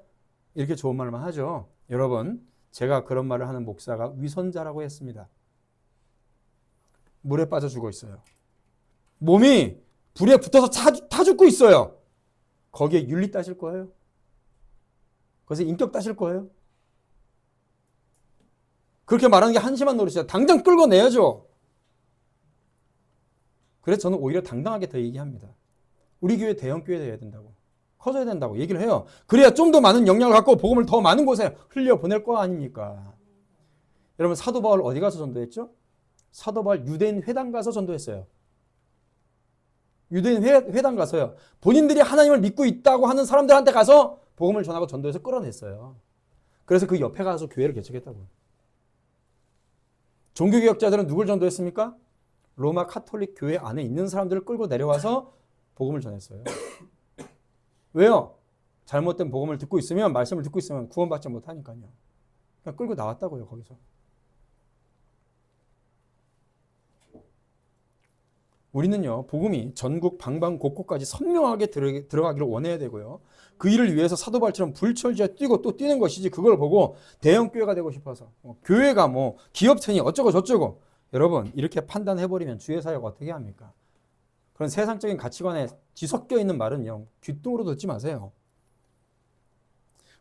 이렇게 좋은 말만 하죠. 여러분, 제가 그런 말을 하는 목사가 위선자라고 했습니다. 물에 빠져 죽어 있어요. 몸이 불에 붙어서 타 죽고 있어요. 거기에 윤리 따질 거예요? 거기서 인격 따질 거예요? 그렇게 말하는 게 한심한 노릇이야. 당장 끌어내야죠. 그래서 저는 오히려 당당하게 더 얘기합니다. 우리 교회 대형 교회 돼야 된다고. 커져야 된다고 얘기를 해요. 그래야 좀 더 많은 영향을 갖고 복음을 더 많은 곳에 흘려보낼 거 아닙니까? 여러분, 사도 바울 어디 가서 전도했죠? 사도 바울 유대인 회당 가서 전도했어요. 유대인 회당 가서요. 본인들이 하나님을 믿고 있다고 하는 사람들한테 가서 복음을 전하고 전도해서 끌어냈어요. 그래서 그 옆에 가서 교회를 개척했다고. 종교개혁자들은 누굴 전도했습니까? 로마 카톨릭 교회 안에 있는 사람들을 끌고 내려와서 복음을 전했어요. 왜요? 잘못된 복음을 듣고 있으면, 말씀을 듣고 있으면 구원받지 못하니까요. 그냥 끌고 나왔다고요, 거기서. 우리는요, 복음이 전국 방방곡곡까지 선명하게 들어가기를 원해야 되고요. 그 일을 위해서 사도 바울처럼 불철주야 뛰고 또 뛰는 것이지, 그걸 보고 대형 교회가 되고 싶어서 교회가 뭐 기업체니 어쩌고 저쩌고. 여러분, 이렇게 판단해버리면 주의 사역 어떻게 합니까? 그런 세상적인 가치관에 뒤섞여 있는 말은요, 귓등으로 듣지 마세요.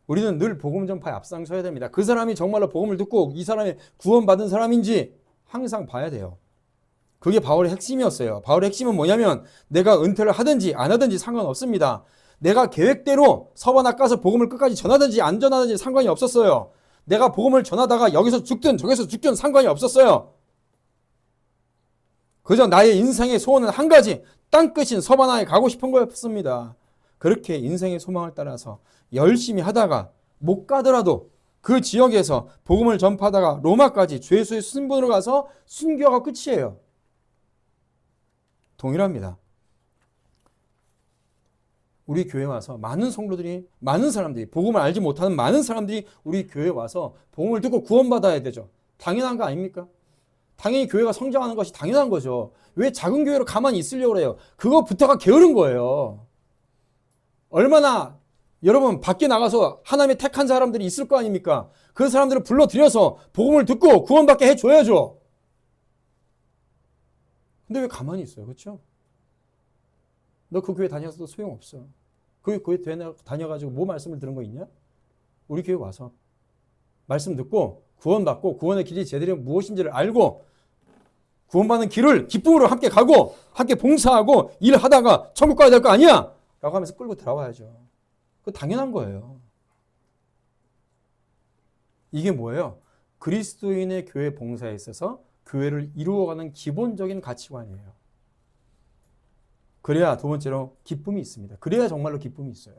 우리는 늘 복음 전파에 앞장서야 됩니다. 그 사람이 정말로 복음을 듣고 이 사람이 구원받은 사람인지 항상 봐야 돼요. 그게 바울의 핵심이었어요. 바울의 핵심은 뭐냐면 내가 은퇴를 하든지 안 하든지 상관없습니다. 내가 계획대로 서바나 가서 복음을 끝까지 전하든지 안 전하든지 상관이 없었어요. 내가 복음을 전하다가 여기서 죽든 저기서 죽든 상관이 없었어요. 그저 나의 인생의 소원은 한 가지, 땅끝인 서바나에 가고 싶은 거였습니다. 그렇게 인생의 소망을 따라서 열심히 하다가 못 가더라도 그 지역에서 복음을 전파하다가 로마까지 죄수의 신분으로 가서 순교가 끝이에요. 동일합니다. 우리 교회에 와서 많은 성도들이, 많은 사람들이, 복음을 알지 못하는 많은 사람들이 우리 교회에 와서 복음을 듣고 구원받아야 되죠. 당연한 거 아닙니까? 당연히 교회가 성장하는 것이 당연한 거죠. 왜 작은 교회로 가만히 있으려고 그래요? 그거부터가 게으른 거예요. 얼마나 여러분 밖에 나가서 하나님의 택한 사람들이 있을 거 아닙니까? 그 사람들을 불러들여서 복음을 듣고 구원받게 해줘야죠. 근데 왜 가만히 있어요? 그렇죠? 너 그 교회 다녀서도 소용없어. 그 교회 다녀가지고 뭐 말씀을 들은 거 있냐? 우리 교회 와서 말씀 듣고 구원받고 구원의 길이 제대로 무엇인지를 알고 구원받는 길을 기쁨으로 함께 가고 함께 봉사하고 일하다가 천국 가야 될 거 아니야? 라고 하면서 끌고 들어와야죠. 그거 당연한 거예요. 이게 뭐예요? 그리스도인의 교회 봉사에 있어서 교회를 이루어가는 기본적인 가치관이에요. 그래야 두 번째로 기쁨이 있습니다. 그래야 정말로 기쁨이 있어요.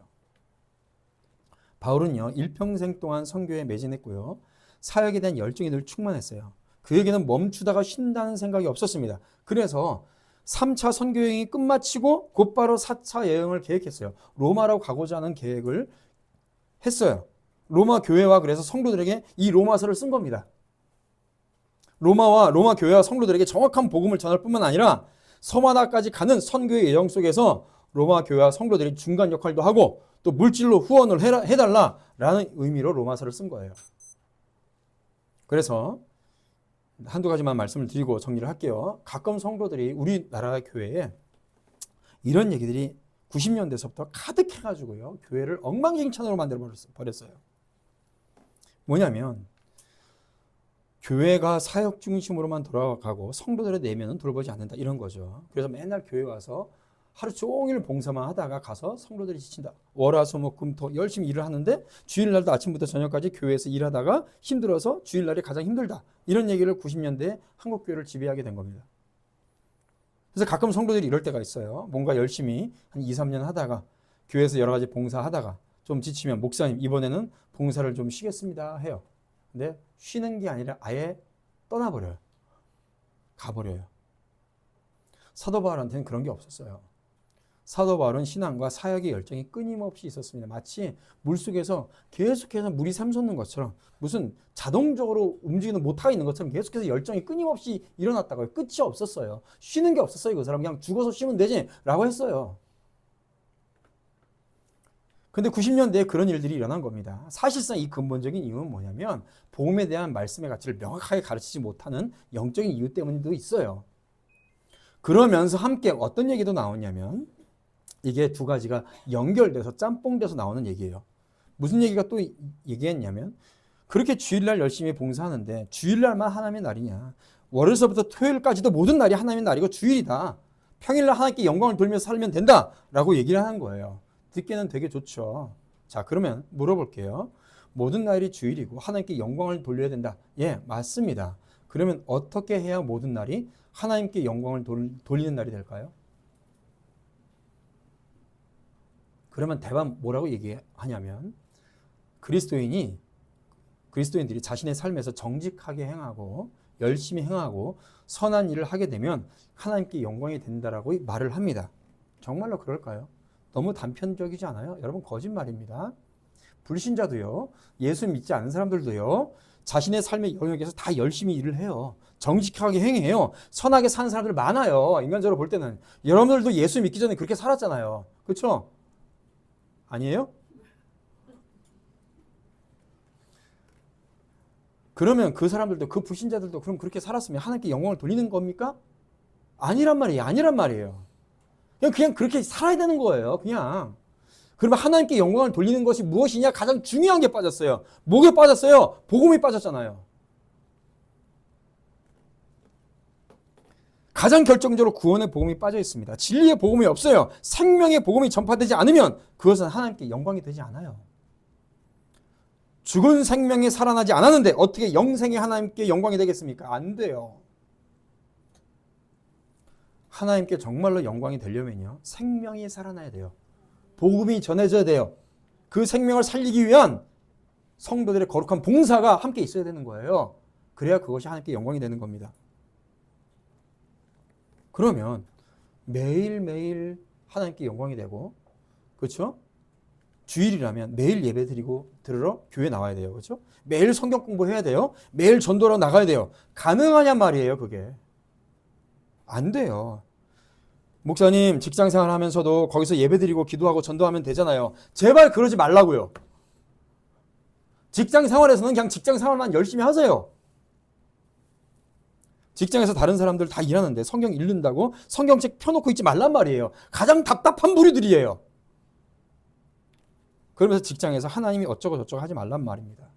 바울은요, 일평생 동안 선교에 매진했고요. 사역에 대한 열정이 늘 충만했어요. 그에게는 멈추다가 쉰다는 생각이 없었습니다. 그래서 3차 선교 여행이 끝마치고 곧바로 4차 여행을 계획했어요. 로마로 가고자 하는 계획을 했어요. 로마 교회와 그래서 성도들에게 이 로마서를 쓴 겁니다. 로마 교회와 성도들에게 정확한 복음을 전할 뿐만 아니라 서바나까지 가는 선교의 예정 속에서 로마 교회와 성도들이 중간 역할도 하고 또 물질로 후원을 해달라라는 의미로 로마서를 쓴 거예요. 그래서 한두 가지만 말씀을 드리고 정리를 할게요. 가끔 성도들이 우리나라 교회에 이런 얘기들이 90년대서부터 가득해가지고요. 교회를 엉망진창으로 만들어버렸어요. 뭐냐면 교회가 사역 중심으로만 돌아가고 성도들의 내면은 돌보지 않는다 이런 거죠. 그래서 맨날 교회 와서 하루 종일 봉사만 하다가 가서 성도들이 지친다. 월화수목금토 열심히 일을 하는데 주일날도 아침부터 저녁까지 교회에서 일하다가 힘들어서 주일날이 가장 힘들다. 이런 얘기를 90년대에 한국교회를 지배하게 된 겁니다. 그래서 가끔 성도들이 이럴 때가 있어요. 뭔가 열심히 한 2, 3년 하다가 교회에서 여러 가지 봉사하다가 좀 지치면 목사님 이번에는 봉사를 좀 쉬겠습니다 해요. 근데 쉬는 게 아니라 아예 떠나버려요. 가버려요. 사도 바울한테는 그런 게 없었어요. 사도 바울은 신앙과 사역의 열정이 끊임없이 있었습니다. 마치 물속에서 계속해서 물이 샘솟는 것처럼 무슨 자동적으로 움직이는 모터가 있는 것처럼 계속해서 열정이 끊임없이 일어났다고요. 끝이 없었어요. 쉬는 게 없었어요. 그 사람 그냥 죽어서 쉬면 되지 라고 했어요. 근데 90년대에 그런 일들이 일어난 겁니다. 사실상 이 근본적인 이유는 뭐냐면 복음에 대한 말씀의 가치를 명확하게 가르치지 못하는 영적인 이유 때문도 있어요. 그러면서 함께 어떤 얘기도 나오냐면 이게 두 가지가 연결돼서 짬뽕돼서 나오는 얘기예요. 무슨 얘기가 또 얘기했냐면 그렇게 주일날 열심히 봉사하는데 주일날만 하나님의 날이냐. 월요일서부터 토요일까지도 모든 날이 하나님의 날이고 주일이다. 평일날 하나님께 영광을 돌면서 살면 된다라고 얘기를 하는 거예요. 듣기는 되게 좋죠. 자, 그러면 물어볼게요. 모든 날이 주일이고 하나님께 영광을 돌려야 된다. 예, 맞습니다. 그러면 어떻게 해야 모든 날이 하나님께 영광을 돌리는 날이 될까요? 그러면 대반 뭐라고 얘기하냐면 그리스도인들이 자신의 삶에서 정직하게 행하고 열심히 행하고 선한 일을 하게 되면 하나님께 영광이 된다라고 말을 합니다. 정말로 그럴까요? 너무 단편적이지 않아요? 여러분 거짓말입니다. 불신자도요. 예수 믿지 않은 사람들도요. 자신의 삶의 영역에서 다 열심히 일을 해요. 정직하게 행해요. 선하게 사는 사람들 많아요. 인간적으로 볼 때는. 여러분들도 예수 믿기 전에 그렇게 살았잖아요. 그렇죠? 아니에요? 그러면 그 사람들도 그 불신자들도 그럼 그렇게 살았으면 하나님께 영광을 돌리는 겁니까? 아니란 말이에요. 그냥 그렇게 살아야 되는 거예요. 그냥. 그러면 하나님께 영광을 돌리는 것이 무엇이냐? 가장 중요한 게 빠졌어요. 뭐가 빠졌어요? 복음이 빠졌잖아요. 가장 결정적으로 구원의 복음이 빠져 있습니다. 진리의 복음이 없어요. 생명의 복음이 전파되지 않으면 그것은 하나님께 영광이 되지 않아요. 죽은 생명이 살아나지 않았는데 어떻게 영생의 하나님께 영광이 되겠습니까? 안 돼요. 하나님께 정말로 영광이 되려면요. 생명이 살아나야 돼요. 복음이 전해져야 돼요. 그 생명을 살리기 위한 성도들의 거룩한 봉사가 함께 있어야 되는 거예요. 그래야 그것이 하나님께 영광이 되는 겁니다. 그러면 매일매일 하나님께 영광이 되고, 그렇죠? 주일이라면 매일 예배 들으러 교회 나와야 돼요. 그렇죠? 매일 성경 공부해야 돼요. 매일 전도하러 나가야 돼요. 가능하냔 말이에요, 그게. 안 돼요. 목사님, 직장 생활 하면서도 거기서 예배 드리고 기도하고 전도하면 되잖아요. 제발 그러지 말라고요. 직장 생활에서는 그냥 직장 생활만 열심히 하세요. 직장에서 다른 사람들 다 일하는데 성경 읽는다고 성경책 펴놓고 있지 말란 말이에요. 가장 답답한 부류들이에요. 그러면서 직장에서 하나님이 어쩌고 저쩌고 하지 말란 말입니다.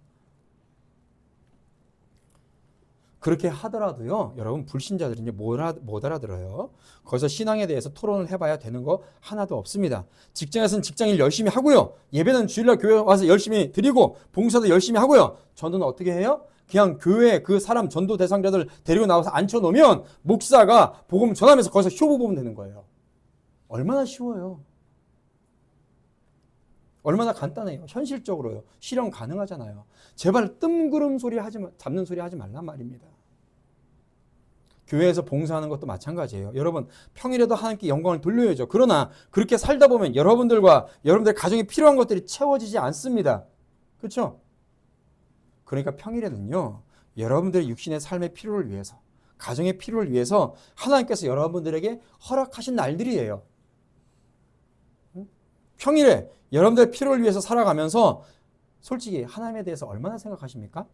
그렇게 하더라도요, 여러분 불신자들이 이제 못 알아들어요. 거기서 신앙에 대해서 토론을 해봐야 되는 거 하나도 없습니다. 직장에서는 직장일 열심히 하고요. 예배는 주일날 교회 와서 열심히 드리고 봉사도 열심히 하고요. 전도는 어떻게 해요? 그냥 교회 그 사람 전도 대상자들 데리고 나와서 앉혀놓으면 목사가 복음 전하면서 거기서 쇼부 보면 되는 거예요. 얼마나 쉬워요. 얼마나 간단해요. 현실적으로요. 실현 가능하잖아요. 제발 뜸그름 소리 잡는 소리 하지 말란 말입니다. 교회에서 봉사하는 것도 마찬가지예요. 여러분 평일에도 하나님께 영광을 돌려야죠. 그러나 그렇게 살다 보면 여러분들과 여러분들 가정에 필요한 것들이 채워지지 않습니다. 그렇죠? 그러니까 평일에는요. 여러분들의 육신의 삶의 필요를 위해서, 가정의 필요를 위해서 하나님께서 여러분들에게 허락하신 날들이에요. 평일에 여러분들의 필요를 위해서 살아가면서 솔직히 하나님에 대해서 얼마나 생각하십니까?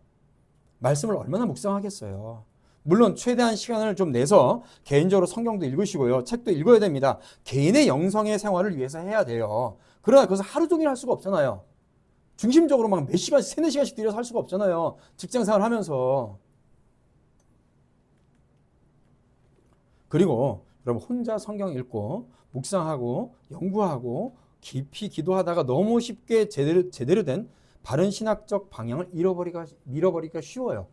말씀을 얼마나 묵상하겠어요. 물론 최대한 시간을 좀 내서 개인적으로 성경도 읽으시고요. 책도 읽어야 됩니다. 개인의 영성의 생활을 위해서 해야 돼요. 그러나 그것을 하루 종일 할 수가 없잖아요. 중심적으로 막 몇 시간씩, 3-4시간씩 들여서 할 수가 없잖아요. 직장 생활 하면서. 그리고 여러분 혼자 성경 읽고 묵상하고 연구하고 깊이 기도하다가 너무 쉽게 제대로 된 바른 신학적 방향을 밀어버리기가 쉬워요.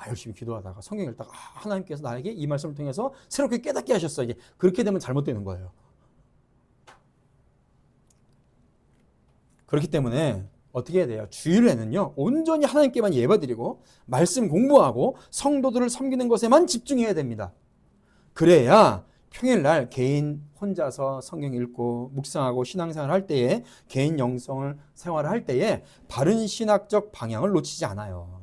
열심히 기도하다가 성경 읽다가 하나님께서 나에게 이 말씀을 통해서 새롭게 깨닫게 하셨어. 이게 그렇게 되면 잘못되는 거예요. 그렇기 때문에 어떻게 해야 돼요? 주일에는요. 온전히 하나님께만 예배드리고 말씀 공부하고 성도들을 섬기는 것에만 집중해야 됩니다. 그래야 평일날 개인 혼자서 성경 읽고 묵상하고 신앙생활 할 때에 개인 영성을 생활을 할 때에 바른 신학적 방향을 놓치지 않아요.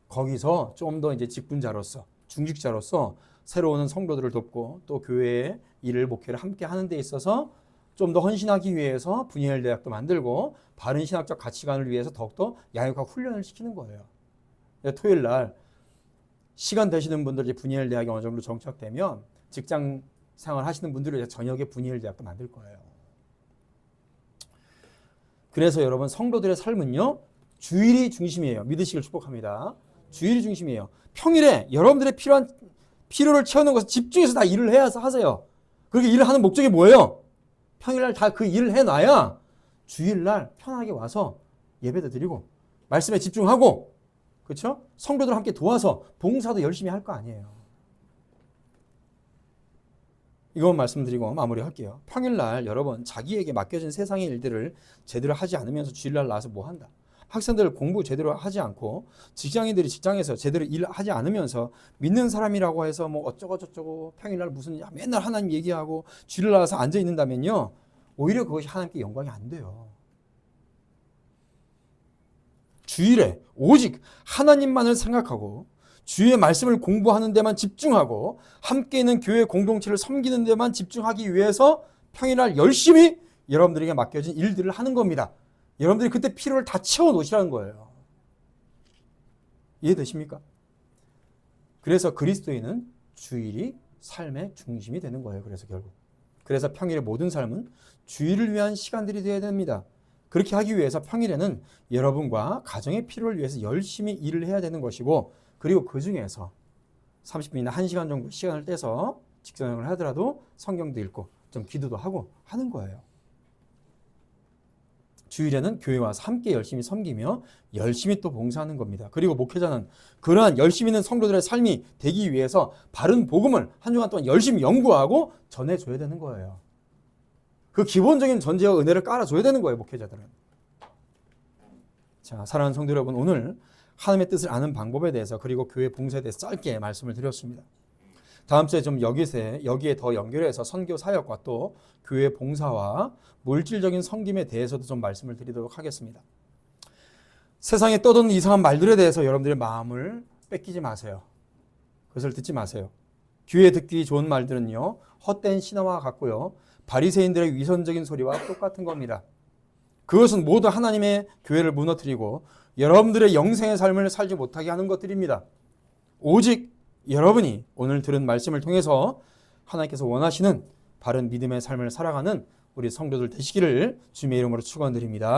거기서 좀 더 이제 직분자로서 중직자로서 새로 오는 성도들을 돕고 또 교회의 일을 목회를 함께 하는 데 있어서 좀 더 헌신하기 위해서 분이엘 대학도 만들고 바른 신학적 가치관을 위해서 더욱더 양육하고 훈련을 시키는 거예요. 토요일 날 시간 되시는 분들이 분이엘 대학이 어느 정도 정착되면 직장 생활 하시는 분들을 위해서 저녁에 분이엘 대학도 만들 거예요. 그래서 여러분 성도들의 삶은요. 주일이 중심이에요. 믿으시길 축복합니다. 주일이 중심이에요. 평일에 여러분들의 필요를 채우는 것을 집중해서 다 일을 해야 하세요. 그렇게 일을 하는 목적이 뭐예요? 평일날 다 그 일을 해놔야 주일날 편하게 와서 예배도 드리고 말씀에 집중하고 그렇죠? 성도들 함께 도와서 봉사도 열심히 할 거 아니에요. 이것만 말씀드리고 마무리할게요. 평일날 여러분 자기에게 맡겨진 세상의 일들을 제대로 하지 않으면서 주일날 나와서 뭐 한다? 학생들 공부 제대로 하지 않고 직장인들이 직장에서 제대로 일하지 않으면서 믿는 사람이라고 해서 뭐 어쩌고저쩌고 평일날 무슨 맨날 하나님 얘기하고 주일날 나와서 앉아 있는다면요. 오히려 그것이 하나님께 영광이 안 돼요. 주일에 오직 하나님만을 생각하고 주의 말씀을 공부하는 데만 집중하고 함께 있는 교회 공동체를 섬기는 데만 집중하기 위해서 평일날 열심히 여러분들에게 맡겨진 일들을 하는 겁니다. 여러분들이 그때 필요를 다 채워 놓으시라는 거예요. 이해되십니까? 그래서 그리스도인은 주일이 삶의 중심이 되는 거예요. 그래서 결국. 그래서 평일의 모든 삶은 주일을 위한 시간들이 되어야 됩니다. 그렇게 하기 위해서 평일에는 여러분과 가정의 필요를 위해서 열심히 일을 해야 되는 것이고 그리고 그 중에서 30분이나 1시간 정도 시간을 떼서 직장생활을 하더라도 성경도 읽고 좀 기도도 하고 하는 거예요. 주일에는 교회 와서 함께 열심히 섬기며 열심히 또 봉사하는 겁니다. 그리고 목회자는 그러한 열심히 있는 성도들의 삶이 되기 위해서 바른 복음을 한 주간 동안 열심히 연구하고 전해줘야 되는 거예요. 그 기본적인 전제와 은혜를 깔아줘야 되는 거예요. 목회자들은. 자, 사랑하는 성도 여러분, 오늘 하나님의 뜻을 아는 방법에 대해서 그리고 교회 봉사에 대해서 짧게 말씀을 드렸습니다. 다음 주에 좀 여기에 더 연결해서 선교 사역과 또 교회 봉사와 물질적인 섬김에 대해서도 좀 말씀을 드리도록 하겠습니다. 세상에 떠도는 이상한 말들에 대해서 여러분들의 마음을 뺏기지 마세요. 그것을 듣지 마세요. 귀에 듣기 좋은 말들은요, 헛된 신화와 같고요, 바리새인들의 위선적인 소리와 똑같은 겁니다. 그것은 모두 하나님의 교회를 무너뜨리고 여러분들의 영생의 삶을 살지 못하게 하는 것들입니다. 오직 여러분이 오늘 들은 말씀을 통해서 하나님께서 원하시는 바른 믿음의 삶을 살아가는 우리 성도들 되시기를 주님의 이름으로 축원드립니다.